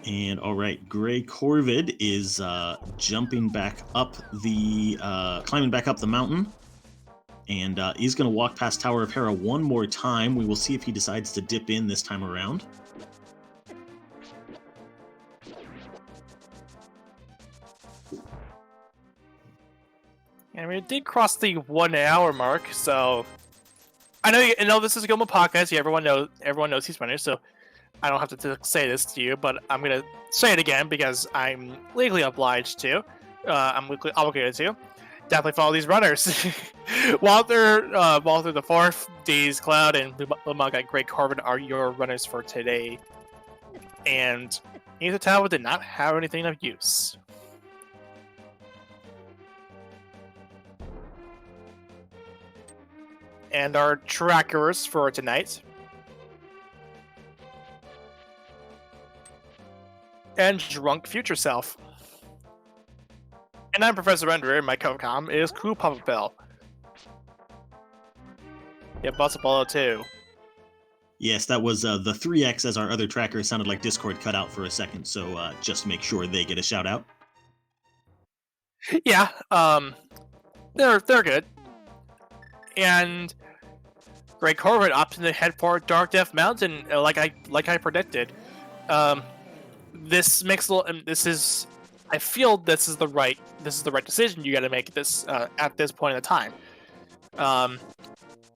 And all right, Greycorvid is jumping back up the, climbing back up the mountain, and he's going to walk past Tower of Hera one more time. We will see if he decides to dip in this time around. And we did cross the 1 hour mark, so I know this is a Gilmo podcast. Yeah, everyone knows he's running, so I don't have to say this to you, but I'm gonna say it again because I'm legally obliged to. I'm legally obligated to. Definitely follow these runners. Walther the Fourth, DazedCloud, and Lumaga Greycorvid are your runners for today. And Ether Tower did not have anything of use. And our trackers for tonight. And Drunk Future Self. And I'm Professor Renderer, and my co-com is Cool Papa Bell. Yeah, Boss Apollo too. Yes, that was the 3X as our other tracker. Sounded like Discord cut out for a second, so just make sure they get a shout out. Yeah, they're good. And Greycorvid opted to head for Dark Death Mountain, like I predicted. this makes a little. And this is, I feel this is the right decision you got to make this at this point in the time.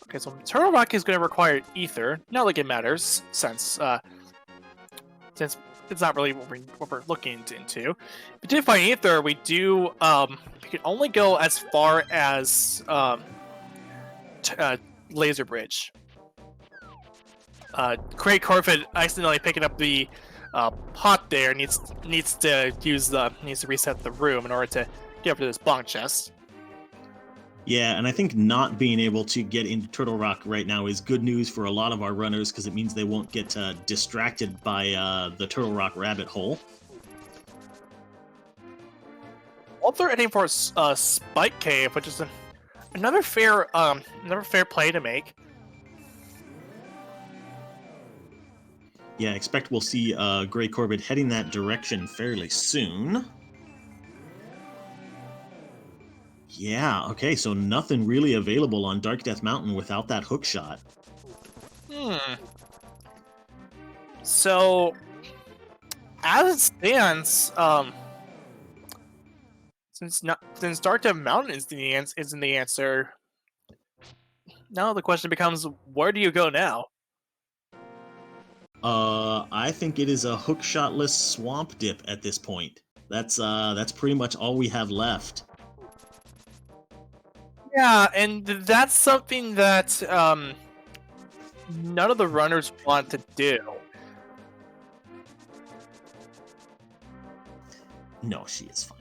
Okay, so Turtle Rock is going to require Ether. Not like it matters, since it's not really what we're looking into. If we do find Ether, we do we can only go as far as Laser Bridge. Greycorvid accidentally picking up the pot there needs to reset the room in order to get up to this bonk chest. Yeah, and I think not being able to get into Turtle Rock right now is good news for a lot of our runners because it means they won't get distracted by the Turtle Rock rabbit hole. Also heading for a Spike Cave, which is another fair play to make. Yeah, expect we'll see Greycorvid heading that direction fairly soon. Yeah, okay, so nothing really available on Dark Death Mountain without that hook shot. So, as it stands, since Dark Death Mountain isn't the answer, now the question becomes, where do you go now? I think it is a hook-shotless swamp dip at this point. That's pretty much all we have left. Yeah, and that's something that none of the runners want to do. No, she is fine.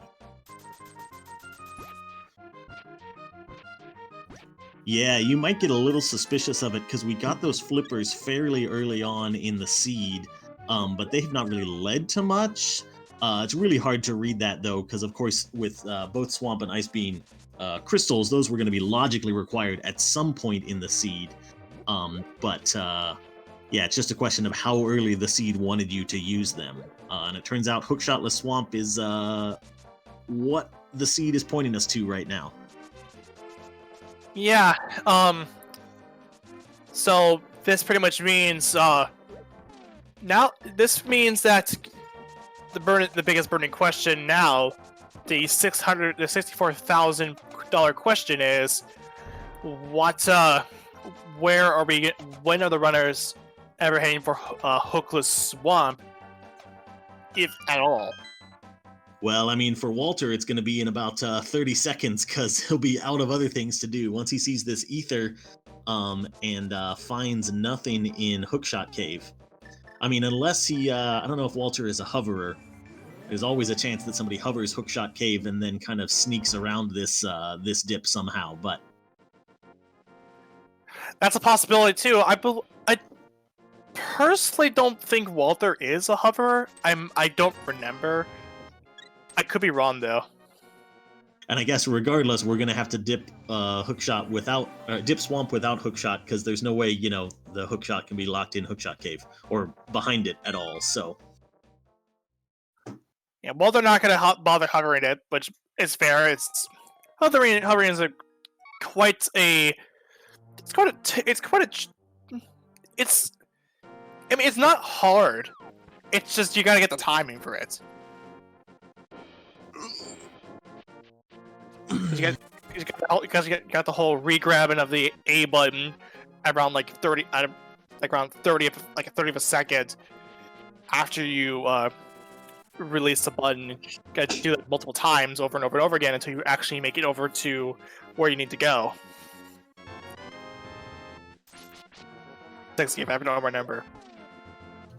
Yeah, you might get a little suspicious of it because we got those flippers fairly early on in the seed, but they have not really led to much. It's really hard to read that though, because of course with both Swamp and Ice being crystals, those were going to be logically required at some point in the seed. Yeah, it's just a question of how early the seed wanted you to use them. And it turns out Hookshotless Swamp is what the seed is pointing us to right now. Yeah, so this pretty much means, now, this means that the biggest burning question now, the $64,000 question is, when are the runners ever heading for Hookless Swamp, if at all? Well, I mean, for Walter, it's going to be in about 30 seconds because he'll be out of other things to do once he sees this ether and finds nothing in Hookshot Cave. I mean, unless he, I don't know if Walter is a hoverer. There's always a chance that somebody hovers Hookshot Cave and then kind of sneaks around this this dip somehow, but that's a possibility too. I personally don't think Walter is a hoverer. I don't remember. I could be wrong though. And I guess regardless, we're gonna have to dip Hookshot without dip Swamp without Hookshot because there's no way the Hookshot can be locked in Hookshot Cave or behind it at all. So yeah, well, they're not gonna bother hovering it, which is fair. It's hovering is I mean, it's not hard. It's just you gotta get the timing for it. Because you got the whole re-grabbing of the A button around like 30 of a second after you release the button. You got to do that multiple times over and over and over again until you actually make it over to where you need to go. Thanks, Gabe. I don't remember.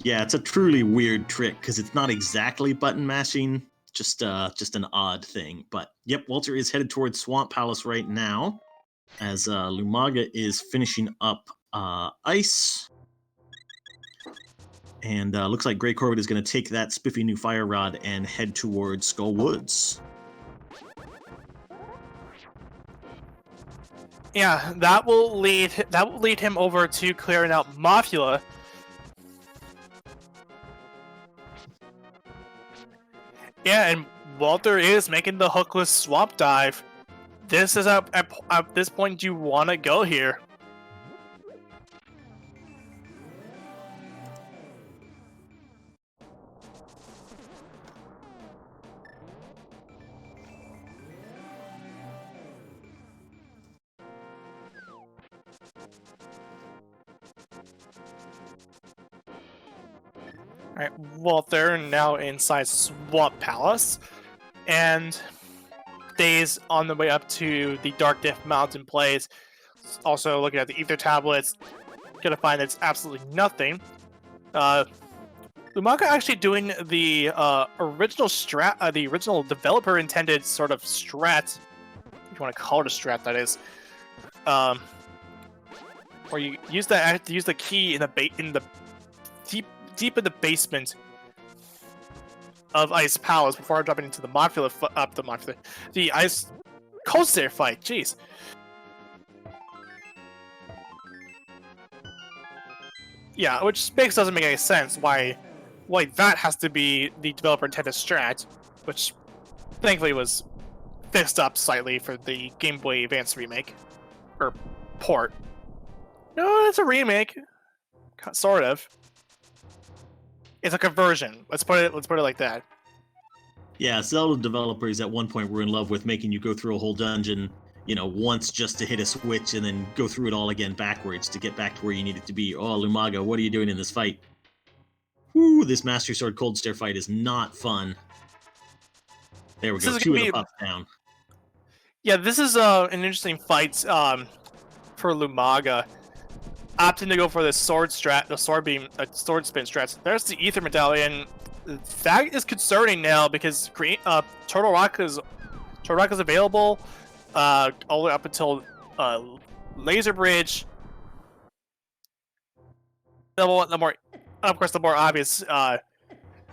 yeah, it's a truly weird trick because it's not exactly button mashing. Just an odd thing. But yep, Walter is headed towards Swamp Palace right now as Lumaga is finishing up Ice. And looks like Greycorvid is going to take that spiffy new fire rod and head towards Skull Woods. Yeah, that will lead him over to clearing out Mafula. Yeah, and Walter is making the hookless swamp dive. This is at this point you want to go here. Alright, Walther now inside Swamp Palace, and Daze on the way up to the Dark Death Mountain Place. Also looking at the Ether Tablets, gonna find it's absolutely nothing. Lumaga actually doing the original strat, the original developer intended sort of strat, if you want to call it a strat, that is, where you use the key in the deep in the basement of Ice Palace before dropping into the the Ice Cold Stair fight. Jeez. Yeah, which doesn't make any sense. Why that has to be the developer intended strat, which thankfully was fixed up slightly for the Game Boy Advance remake or port. No, it's a remake, sort of. It's a conversion. Let's put it like that. Yeah, Zelda developers at one point were in love with making you go through a whole dungeon, once just to hit a switch and then go through it all again backwards to get back to where you needed to be. Oh, Lumaga, what are you doing in this fight? Whew, this Master Sword Cold Stair fight is not fun. There we go, 2 of the pups down. Yeah, this is an interesting fight for Lumaga. Opting to go for the sword strat, the sword sword spin strat. There's the Ether Medallion. That is concerning now because Turtle Rock is available all the way up until Laser Bridge. The more obvious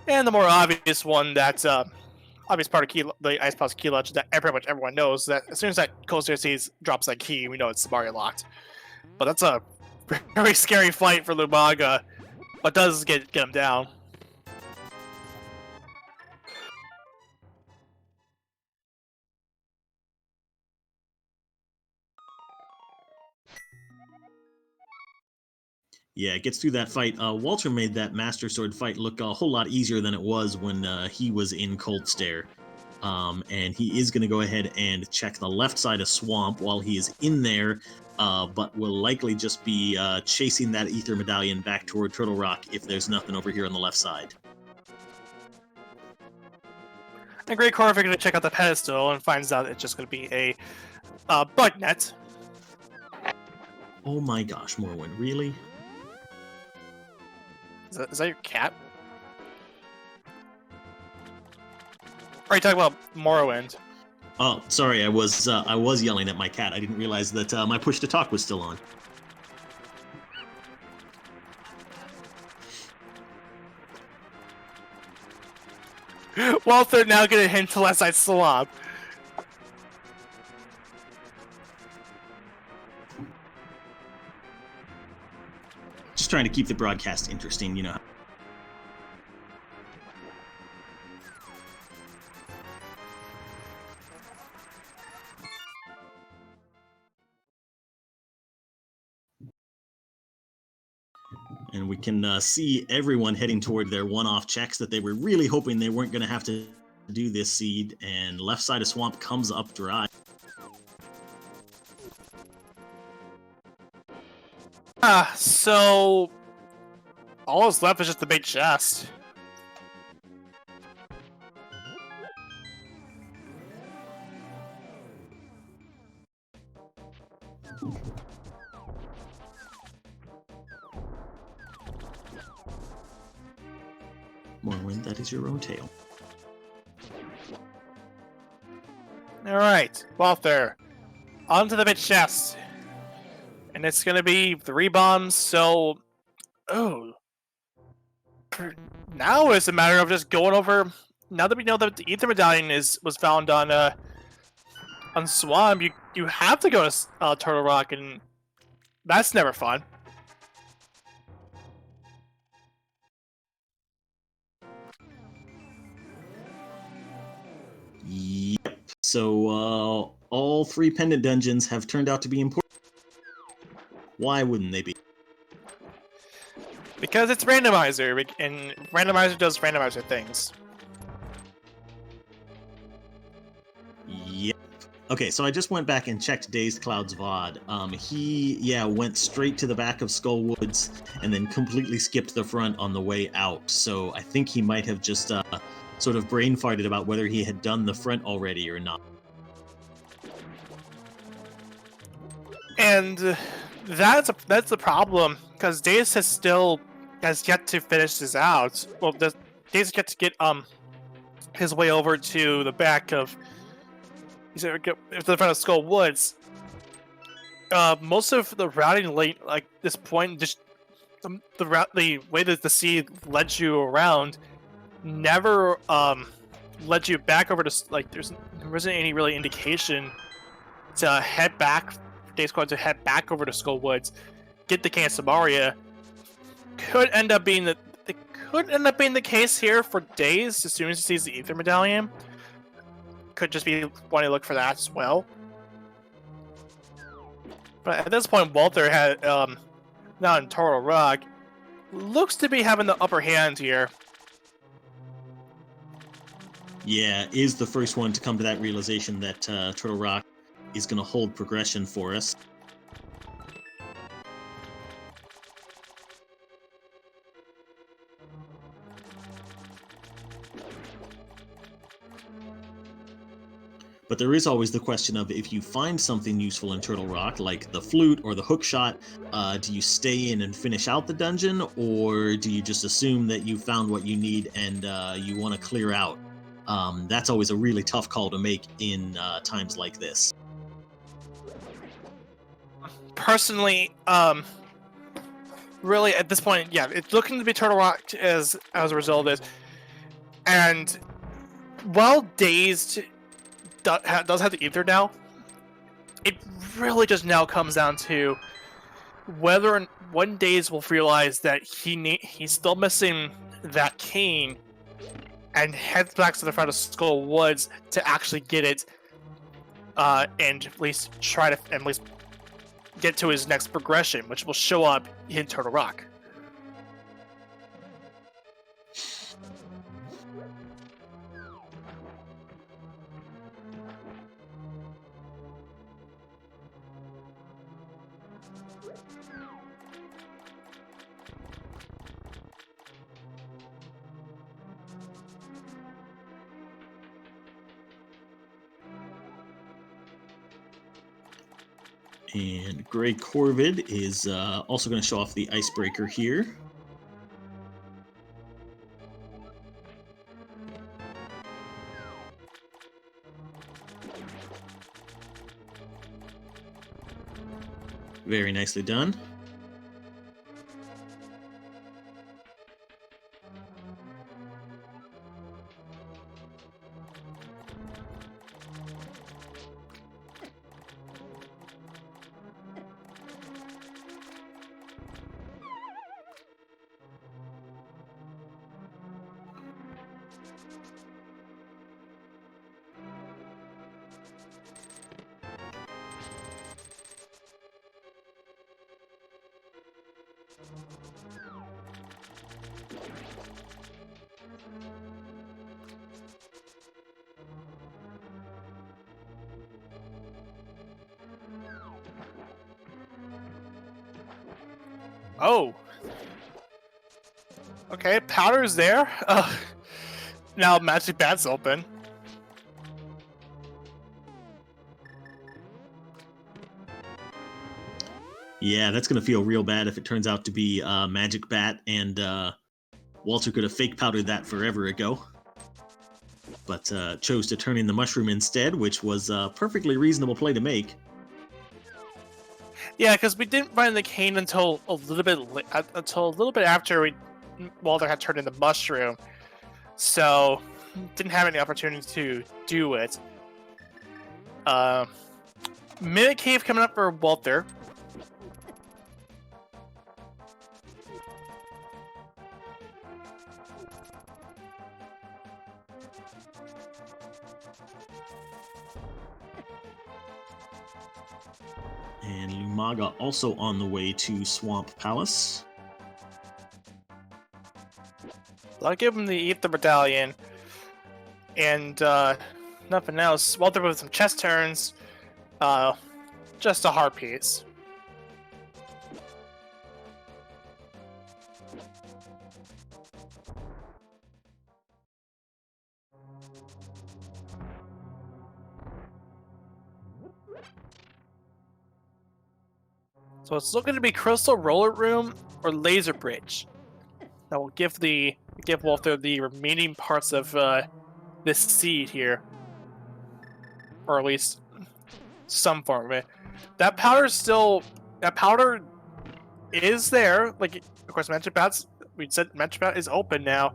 and the more obvious one that obvious part of the Ice Palace key launch that pretty much everyone knows that as soon as that Cold Stair Seas drops that key, we know it's Mario locked. But that's a very scary fight for Lumaga, but does get him down. Yeah, it gets through that fight. Walter made that Master Sword fight look a whole lot easier than it was when he was in Cold Stair. And he is going to go ahead and check the left side of Swamp while he is in there, but will likely just be chasing that Ether Medallion back toward Turtle Rock if there's nothing over here on the left side. And Greycorvid going to check out the pedestal and finds out it's just going to be a bug net. Oh my gosh, Morrowind, really? Is that your cat? Are you talking about Morrowind? Oh, sorry, I was yelling at my cat. I didn't realize that my push to talk was still on. Walther now gonna hint to left side Swamp. Just trying to keep the broadcast interesting, And we can see everyone heading toward their one-off checks that they were really hoping they weren't going to have to do this seed, and left side of Swamp comes up dry. So all that's left is just the big chest. Morrowind, that is your own tale. Alright, Walther. Onto the big chest. And it's gonna be 3 bombs, so... Oh. Now it's a matter of just going over... Now that we know that the Ether Medallion was found on Swamp, you have to go to Turtle Rock, and that's never fun. Yep. So, all 3 pendant dungeons have turned out to be important. Why wouldn't they be? Because it's randomizer, and randomizer does randomizer things. Yep. Okay, so I just went back and checked DazedCloud's VOD. He went straight to the back of Skullwoods and then completely skipped the front on the way out. So I think he might have just sort of brain farted about whether he had done the front already or not. And that's the problem, because Daze has yet to finish this out. Well, Daze has yet to get his way over to the back of to the front of Skull Woods. Most of the routing late like this point, just the way that the sea led you around never led you back over to there wasn't any really indication to head back. DazedCloud to head back over to Skull Woods, get the Cane of Samaria. Could end up being the case here for Daze as soon as he sees the Ether Medallion. Could just be wanting to look for that as well. But at this point, Walther had now in Turtle Rock looks to be having the upper hand here. Yeah, is the first one to come to that realization that Turtle Rock is going to hold progression for us. But there is always the question of, if you find something useful in Turtle Rock, like the flute or the hook shot, do you stay in and finish out the dungeon, or do you just assume that you found what you need and you want to clear out? That's always a really tough call to make in times like this. Personally, really at this point, yeah, it's looking to be Turtle Rock as a result of this. And while Dazed does have the Ether now, it really just now comes down to whether one Dazed will realize that he's still missing that cane and heads back to the front of Skull Woods to actually get it, and at least try to get to his next progression, which will show up in Turtle Rock. And Greycorvid is also going to show off the icebreaker here. Very nicely done. Oh. Okay, powder's there. Now Magic Bat's open. Yeah, that's going to feel real bad if it turns out to be Magic Bat, and Walter could have fake powdered that forever ago. But chose to turn in the mushroom instead, which was a perfectly reasonable play to make. Yeah, because we didn't find the cane until a little bit after Walter had turned in the mushroom, so didn't have any opportunity to do it. Mimic Cave coming up for Walter. And Lumaga also on the way to Swamp Palace. I'll give him the Ether Medallion. And nothing else. Walter with some chest turns. just a hard piece. So it's looking to be Crystal Roller Room or Laser Bridge. That will give Walther the remaining parts of this seed here, or at least some form of it. That powder is there. Like, of course, we said Mansion Bat is open now.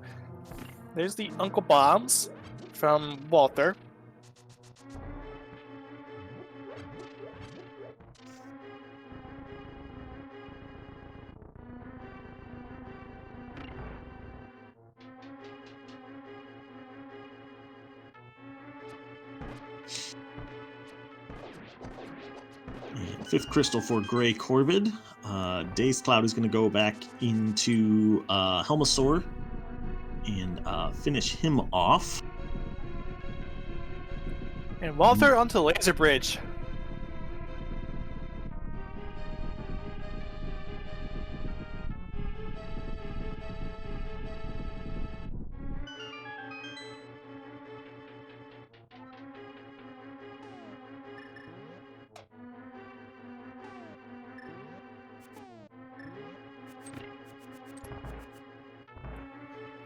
There's the Uncle Bombs from Walther. Fifth crystal for Greycorvid. DazedCloud is going to go back into Helmasaur and finish him off. And Walther onto the Laser Bridge.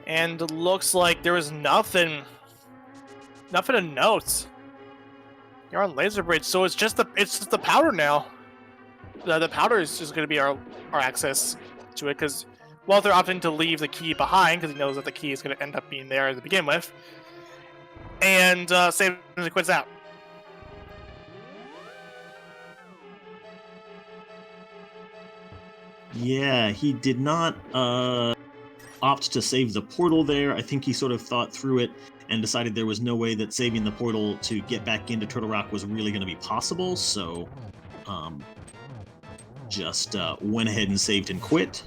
And looks like there was nothing to note. You're on Laser Bridge, so it's just the powder now. The powder is just going to be our access to it, because Walther opted to leave the key behind because he knows that the key is going to end up being there to begin with, and saves and quits out. Yeah, he did not opt to save the portal there. I think he sort of thought through it and decided there was no way that saving the portal to get back into Turtle Rock was really going to be possible, so just went ahead and saved and quit,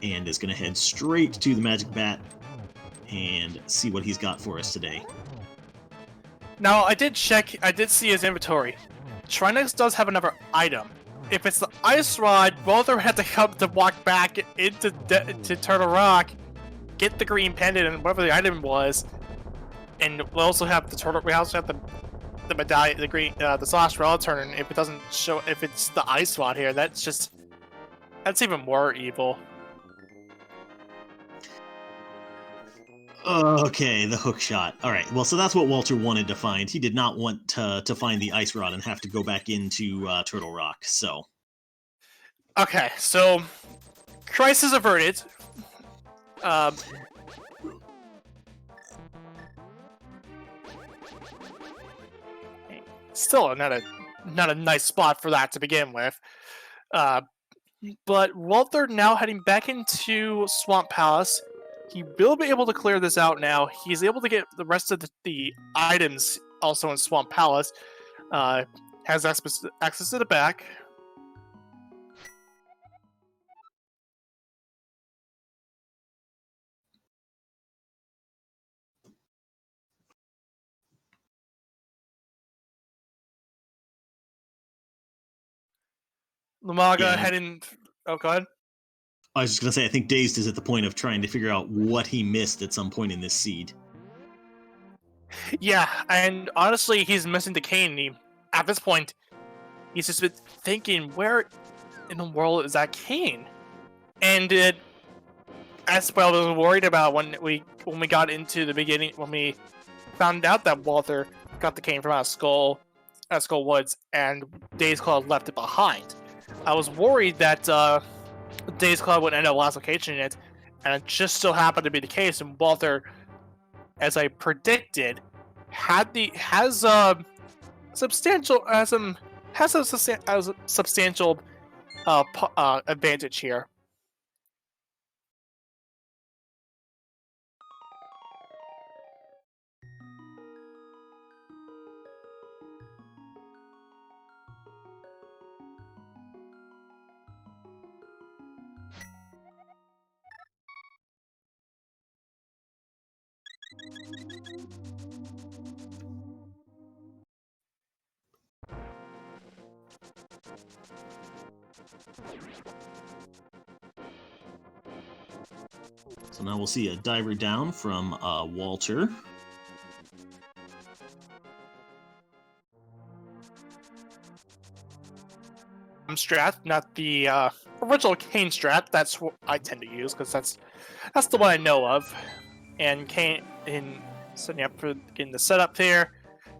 and is going to head straight to the Magic Bat and see what he's got for us today. Now, I did see his inventory. Trinex does have another item. If it's the Ice Rod, Walther had to come to walk back into to Turtle Rock, get the green pendant and whatever the item was, and we also have the turtle. We also have the medallion, the green, the Slash Raw turn. If it doesn't show, if it's the Ice Rod here, that's even more evil. Okay, the hook shot. All right, well, so that's what Walter wanted to find. He did not want to find the Ice Rod and have to go back into Turtle Rock, so. Okay, so crisis averted. Still not a nice spot for that to begin with. But Walther now heading back into Swamp Palace. He will be able to clear this out now. He's able to get the rest of the items also in Swamp Palace. Has access to the back. Lumaga heading... Oh, go ahead. I was just going to say, I think Dazed is at the point of trying to figure out what he missed at some point in this seed. Yeah, and honestly, he's missing the cane. At this point, he's just been thinking, where in the world is that cane? And that's what I was worried about when we got into the beginning, when we found out that Walther got the cane from out of Skull Woods, and DazedCloud left it behind. I was worried that DazedCloud would end up last location in it, and it just so happened to be the case. And Walther, as I predicted, has a substantial advantage here. So now we'll see a diver down from Walter. Strat, not the original Kane strat. That's what I tend to use because that's the one I know of. And Kane in setting up for getting the setup here,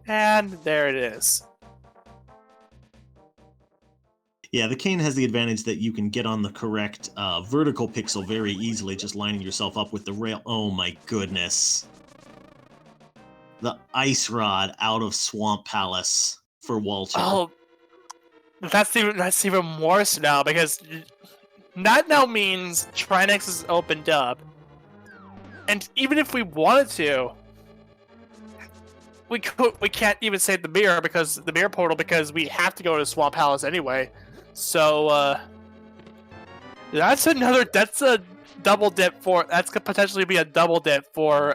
and there it is. Yeah, the cane has the advantage that you can get on the correct vertical pixel very easily, just lining yourself up with the rail. Oh my goodness. The ice rod out of Swamp Palace for Walter. Oh, that's even worse now because that now means Trinex is opened up, and even if we wanted to, we can't even save the mirror portal because we have to go to Swamp Palace anyway. So that's a double dip for that could potentially be a double dip for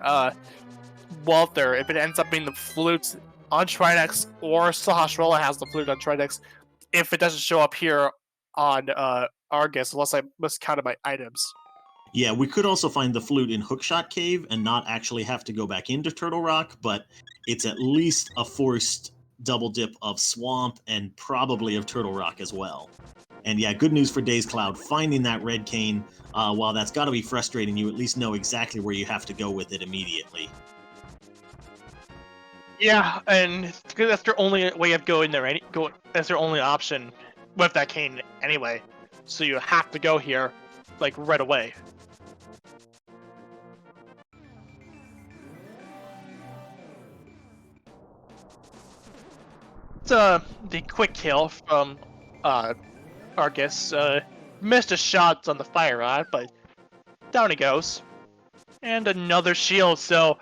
Walther if it ends up being the flute on Trinex or Sahasrala has the flute on Trinex if it doesn't show up here on Argus unless I miscounted my items. Yeah, we could also find the flute in Hookshot Cave and not actually have to go back into Turtle Rock, but it's at least a forced double dip of Swamp and probably of Turtle Rock as well. And yeah, good news for DazedCloud, finding that red cane, while that's got to be frustrating, you at least know exactly where you have to go with it immediately. Yeah, and that's their only way of going there. That's their only option with that cane anyway. So you have to go here, like, right away. It's the quick kill from Argus. Missed a shot on the fire rod, but down he goes. And another shield, so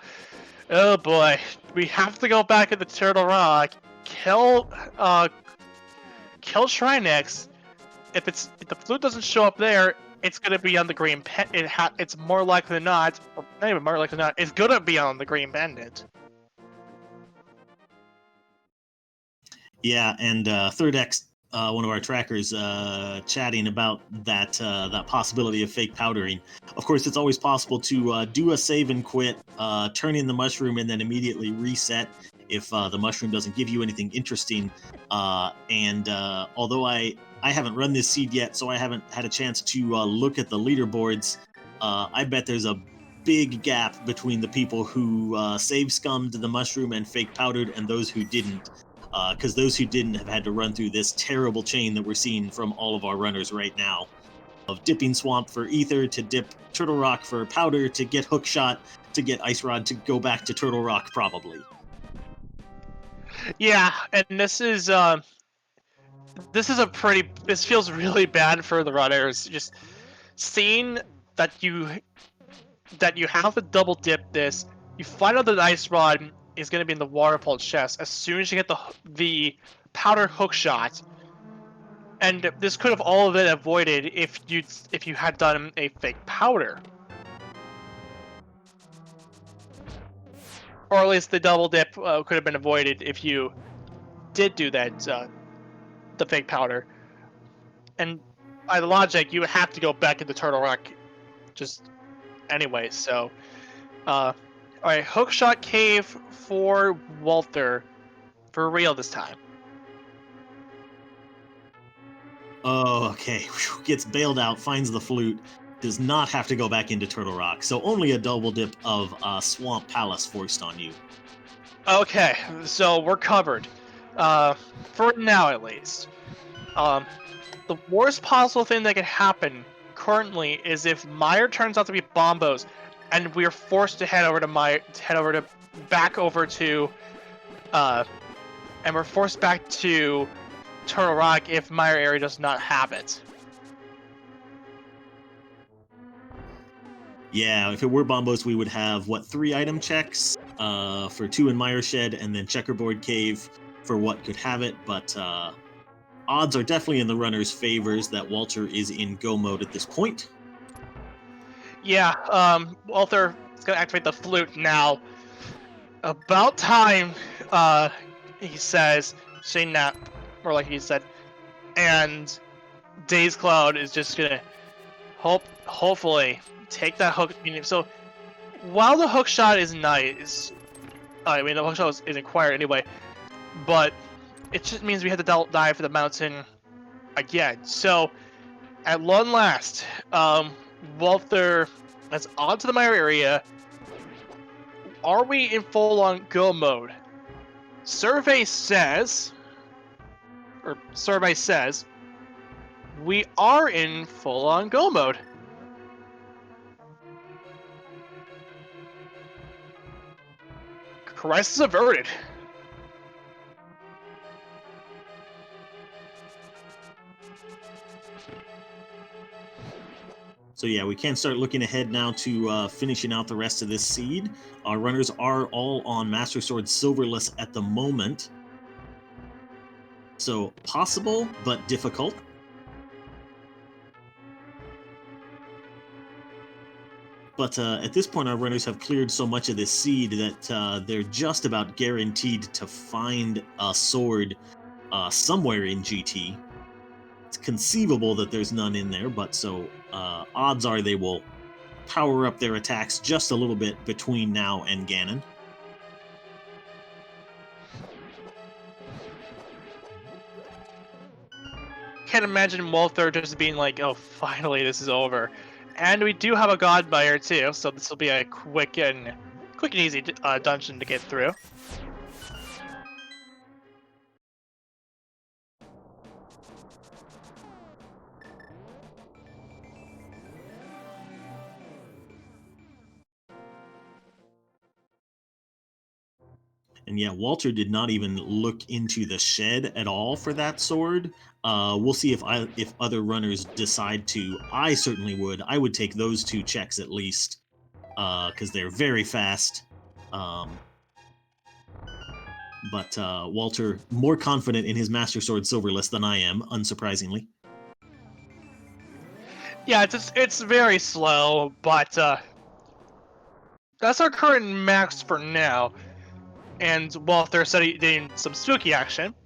oh boy. We have to go back into Turtle Rock, kill Trinex. If the flute doesn't show up there, it's gonna be on the green it's more likely than not, or not even more likely than not, it's gonna be on the green pendant. Yeah, and Third X, one of our trackers, chatting about that possibility of fake powdering. Of course, it's always possible to do a save and quit, turn in the mushroom, and then immediately reset if the mushroom doesn't give you anything interesting. Although I haven't run this seed yet, so I haven't had a chance to look at the leaderboards, I bet there's a big gap between the people who save scummed the mushroom and fake powdered and those who didn't. Because those who didn't have had to run through this terrible chain that we're seeing from all of our runners right now. Of dipping Swamp for Ether, to dip Turtle Rock for Powder, to get Hookshot, to get Ice Rod, to go back to Turtle Rock, probably. Yeah, and this feels really bad for the runners. Just seeing that you have to double dip this, you find out that the Ice Rod is going to be in the waterfall chest as soon as you get the powder hook shot, and this could have all been avoided if you had done a fake powder, or at least the double dip could have been avoided if you did do that the fake powder. And by the logic, you would have to go back into Turtle Rock just anyway. So alright, Hookshot Cave for Walther. For real this time. Oh, okay. Gets bailed out, finds the flute, does not have to go back into Turtle Rock, so only a double dip of Swamp Palace forced on you. Okay, so we're covered. For now at least. The worst possible thing that could happen currently is if Meyer turns out to be Bombos, and we're forced to head over to and we're forced back to Turtle Rock if Meyer area does not have it. Yeah, if it were Bombos, we would have, 3 item checks for 2 in Meyer Shed, and then Checkerboard Cave for what could have it, but odds are definitely in the runner's favors that Walter is in go mode at this point. Yeah, Walther is going to activate the flute now. About time, he says, saying that, or like he said, and DazedCloud is just gonna hopefully take that hook. So while the hook shot is nice, I mean the hook shot is acquired anyway, but it just means we have to dive for the mountain again. So at long last, Walther is onto the Mire area. Are we in full-on go mode? Survey says we are in full-on go mode. Crisis averted. So yeah, we can start looking ahead now to finishing out the rest of this seed. Our runners are all on Master Sword Silverless at the moment. So possible, but difficult. But at this point, our runners have cleared so much of this seed that they're just about guaranteed to find a sword somewhere in GT. It's conceivable that there's none in there, but so odds are they will power up their attacks just a little bit between now and Ganon. Can't imagine Walther just being like, "Oh, finally, this is over." And we do have a Godmire too, so this will be a quick and easy dungeon to get through. And yeah, Walter did not even look into the shed at all for that sword. We'll see if other runners decide to. I certainly would. I would take those 2 checks at least, because they're very fast. But Walter, more confident in his Master Sword Silverless than I am, unsurprisingly. Yeah, it's very slow, but that's our current max for now. And Walther said he did some spooky action.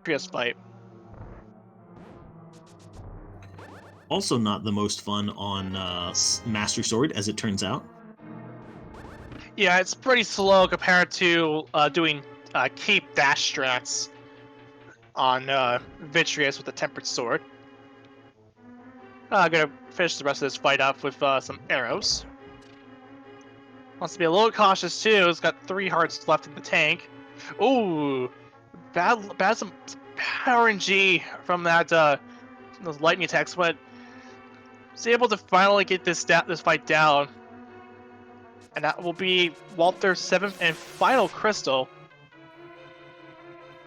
Previous fight. Also not the most fun on Master Sword, as it turns out. Yeah, it's pretty slow compared to doing keep dash strats on Vitreous with the Tempered Sword. I'm gonna finish the rest of this fight up with some arrows. Wants to be a little cautious too. It's got 3 hearts left in the tank. Ooh, bad some power RNG from that those lightning attacks, but was able to finally get this fight down, and that will be Walter's 7th and final crystal.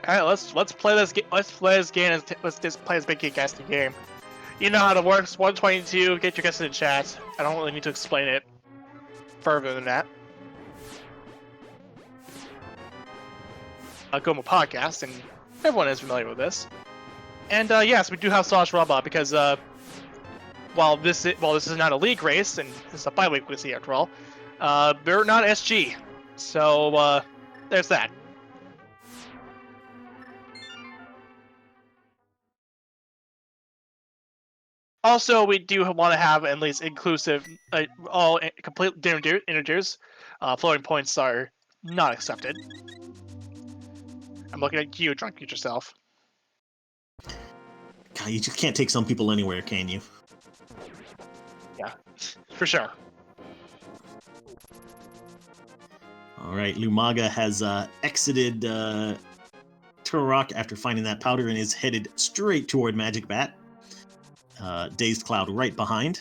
All right, let's play this. Let's play this game. Let's just play this big casting game. You know how it works. 122. Get your guests in the chat. I don't really need to explain it further than that. Goma podcast, and everyone is familiar with this. And yes, we do have Slash Robot because while this is not a league race and it's a bi-weekly race after all, they're not SG. So there's that. Also, we do want to have at least inclusive, all complete integers. Floating points are not accepted. I'm looking at you, drunk yourself. God, you just can't take some people anywhere, can you? Yeah, for sure. All right, Lumaga has exited Turok after finding that powder and is headed straight toward Magic Bat. DazedCloud right behind.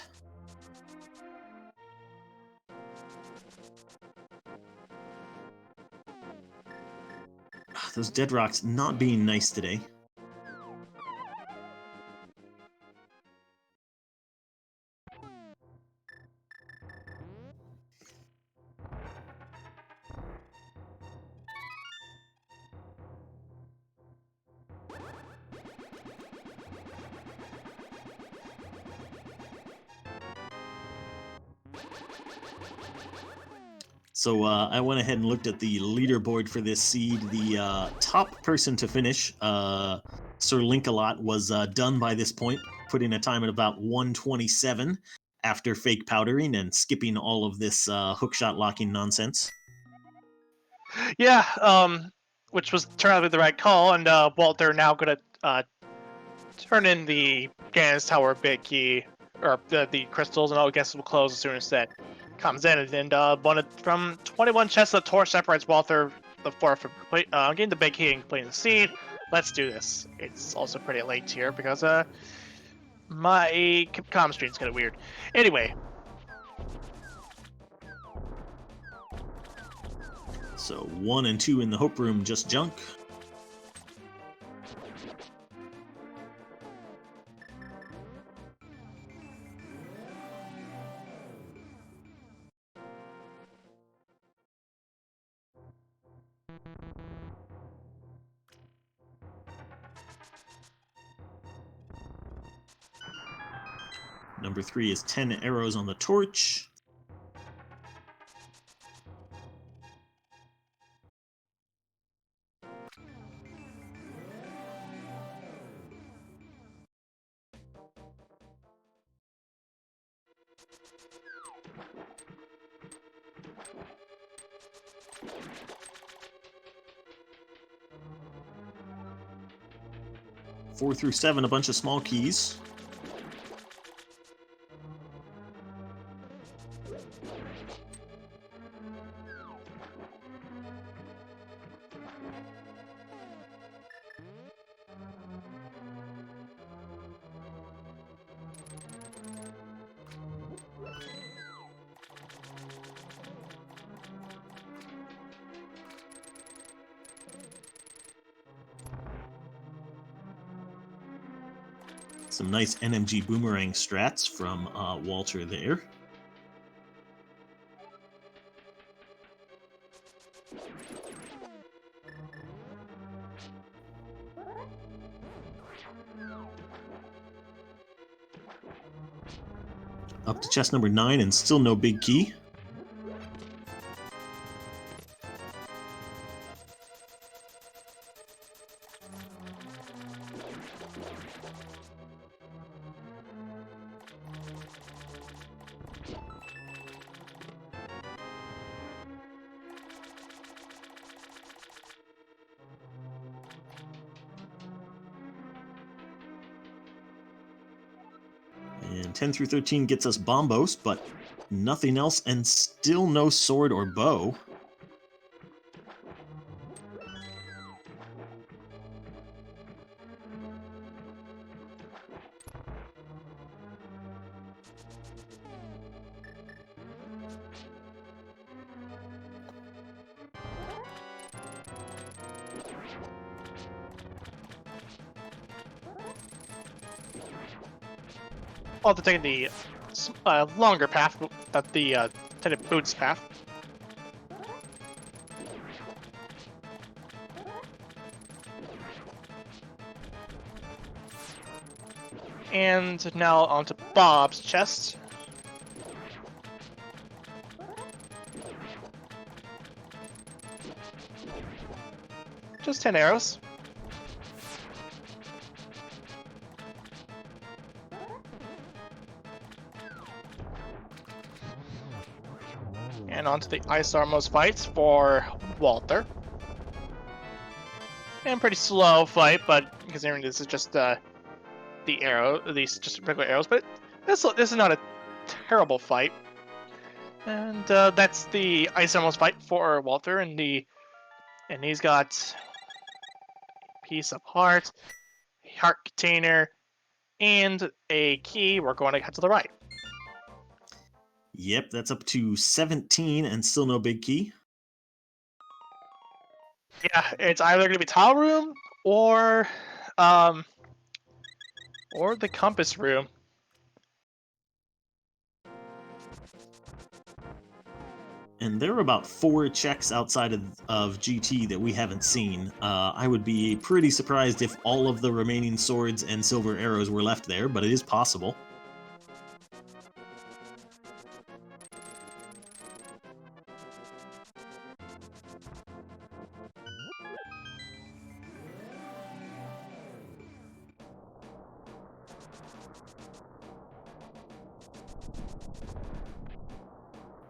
Those dead rocks not being nice today. So I went ahead and looked at the leaderboard for this seed. The top person to finish, Sir Link-A-Lot, was done by this point, putting a time at about 127 after fake powdering and skipping all of this hookshot locking nonsense. Yeah, which was turned out to be the right call, and Walter now gonna turn in the Gannis Tower big key, or the crystals, and all guesses will close as soon as that comes in. And from 21 chests, the torch separates Walter the fourth from getting the big key and completing the seed. Let's do this. It's also pretty late here because my comm stream's kind of weird. Anyway. So 1 and 2 in the Hope Room, just junk. Number 3 is 10 arrows on the torch. Four through 7, a bunch of small keys. Some nice NMG boomerang strats from Walter there. Up to chest number 9 and still no big key. And 10 through 13 gets us Bombos, but nothing else, and still no sword or bow. Also taking the longer path, the Tenant Boots path. And now onto Bob's chest. Just 10 arrows. And onto the Ice Armos fights for Walter. And pretty slow fight, but considering this is just the arrow, these just regular arrows, but this is not a terrible fight. And that's the Ice Armos fight for Walter, and he's got Piece of Heart, Heart Container, and a key. We're going to head to the right. Yep, that's up to 17 and still no big key. Yeah, it's either going to be Tile Room or the Compass Room. And there are about 4 checks outside of GT that we haven't seen. I would be pretty surprised if all of the remaining swords and silver arrows were left there, but it is possible.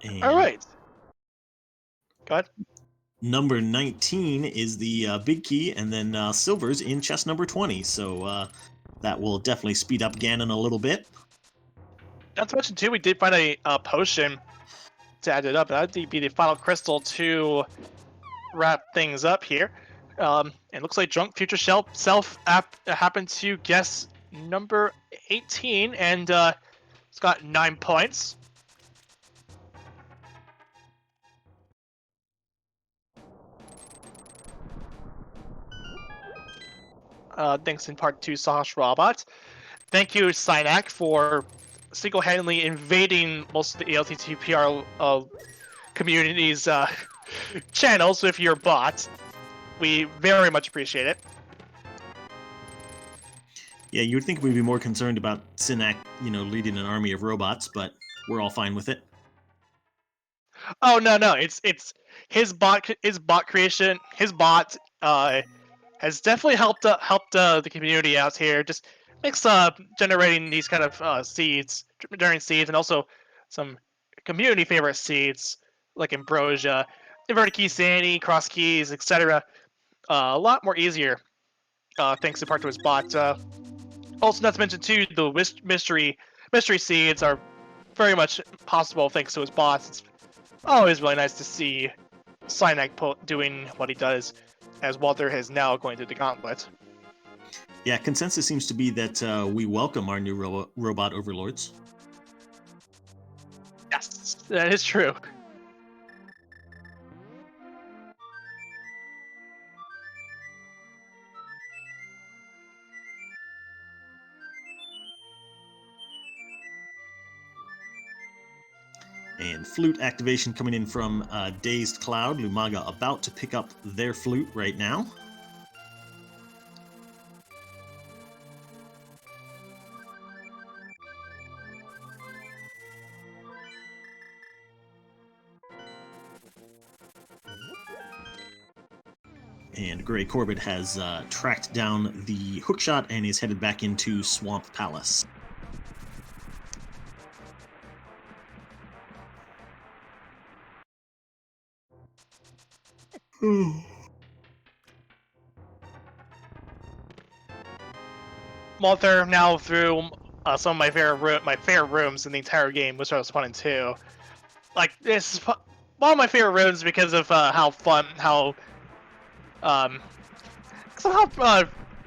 And All right. Go ahead. number 19 is the big key, and then silver's in chest number 20. So that will definitely speed up Ganon a little bit. Not to mention, too, we did find a potion to add it up. That would be the final crystal to wrap things up here. It looks like Drunk Future Self happened to guess number 18, and it's got 9 points. Thanks in part to Sash Robot. Thank you, Synac, for single-handedly invading most of the ALTTPR community's channels with your bot. We very much appreciate it. Yeah, you'd think we'd be more concerned about Synac, leading an army of robots, but we're all fine with it. Oh no, it's his bot creation. His bot has definitely helped the community out here. Just makes generating these kind of generating seeds, and also some community favorite seeds like ambrosia, inverted key sanity, cross keys, etc. A lot more easier thanks in part to his bot. Also, not to mention too, the mystery seeds are very much possible thanks to his bots. It's always really nice to see Synac doing what he does, as Walther is now going through the gauntlet. Yeah, consensus seems to be that we welcome our new robot overlords. Yes, that is true. And flute activation coming in from DazedCloud. Lumaga about to pick up their flute right now. And Greycorvid has tracked down the hookshot and is headed back into Swamp Palace. Walther now through some of my favorite rooms in the entire game, which I was fun too. Like this is one of my favorite rooms because of how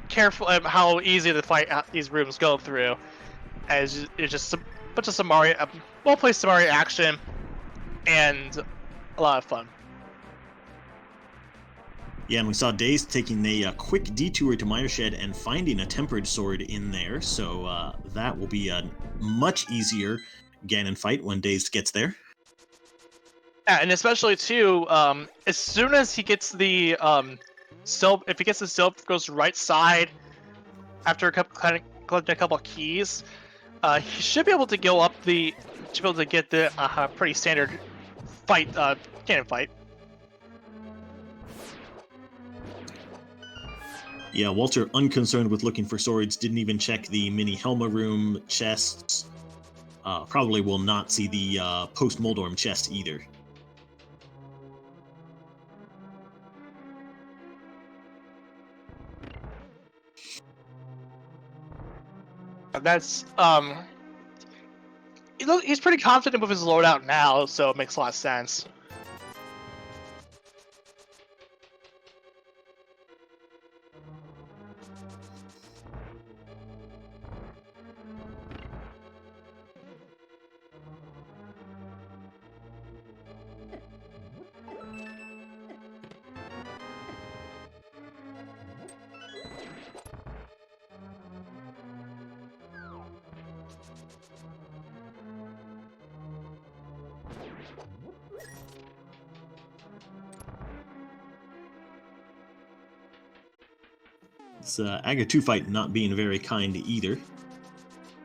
careful, how easy to fight these rooms go through. As it's just a bunch of Samari, well-placed Samari action, and a lot of fun. Yeah, and we saw Dazed taking a quick detour to Mireshed and finding a tempered sword in there, so that will be a much easier Ganon fight when Dazed gets there. Yeah, and especially too, as soon as he gets the if he gets the silk, goes right side after collecting a couple of keys, he should be able to go up get the pretty standard fight, Ganon fight. Yeah, Walter, unconcerned with looking for swords, didn't even check the mini Helma room chests. Probably will not see the post-Moldorm chest either. That's he's pretty confident with his loadout now, so it makes a lot of sense. It's Aga 2 fight not being very kind either.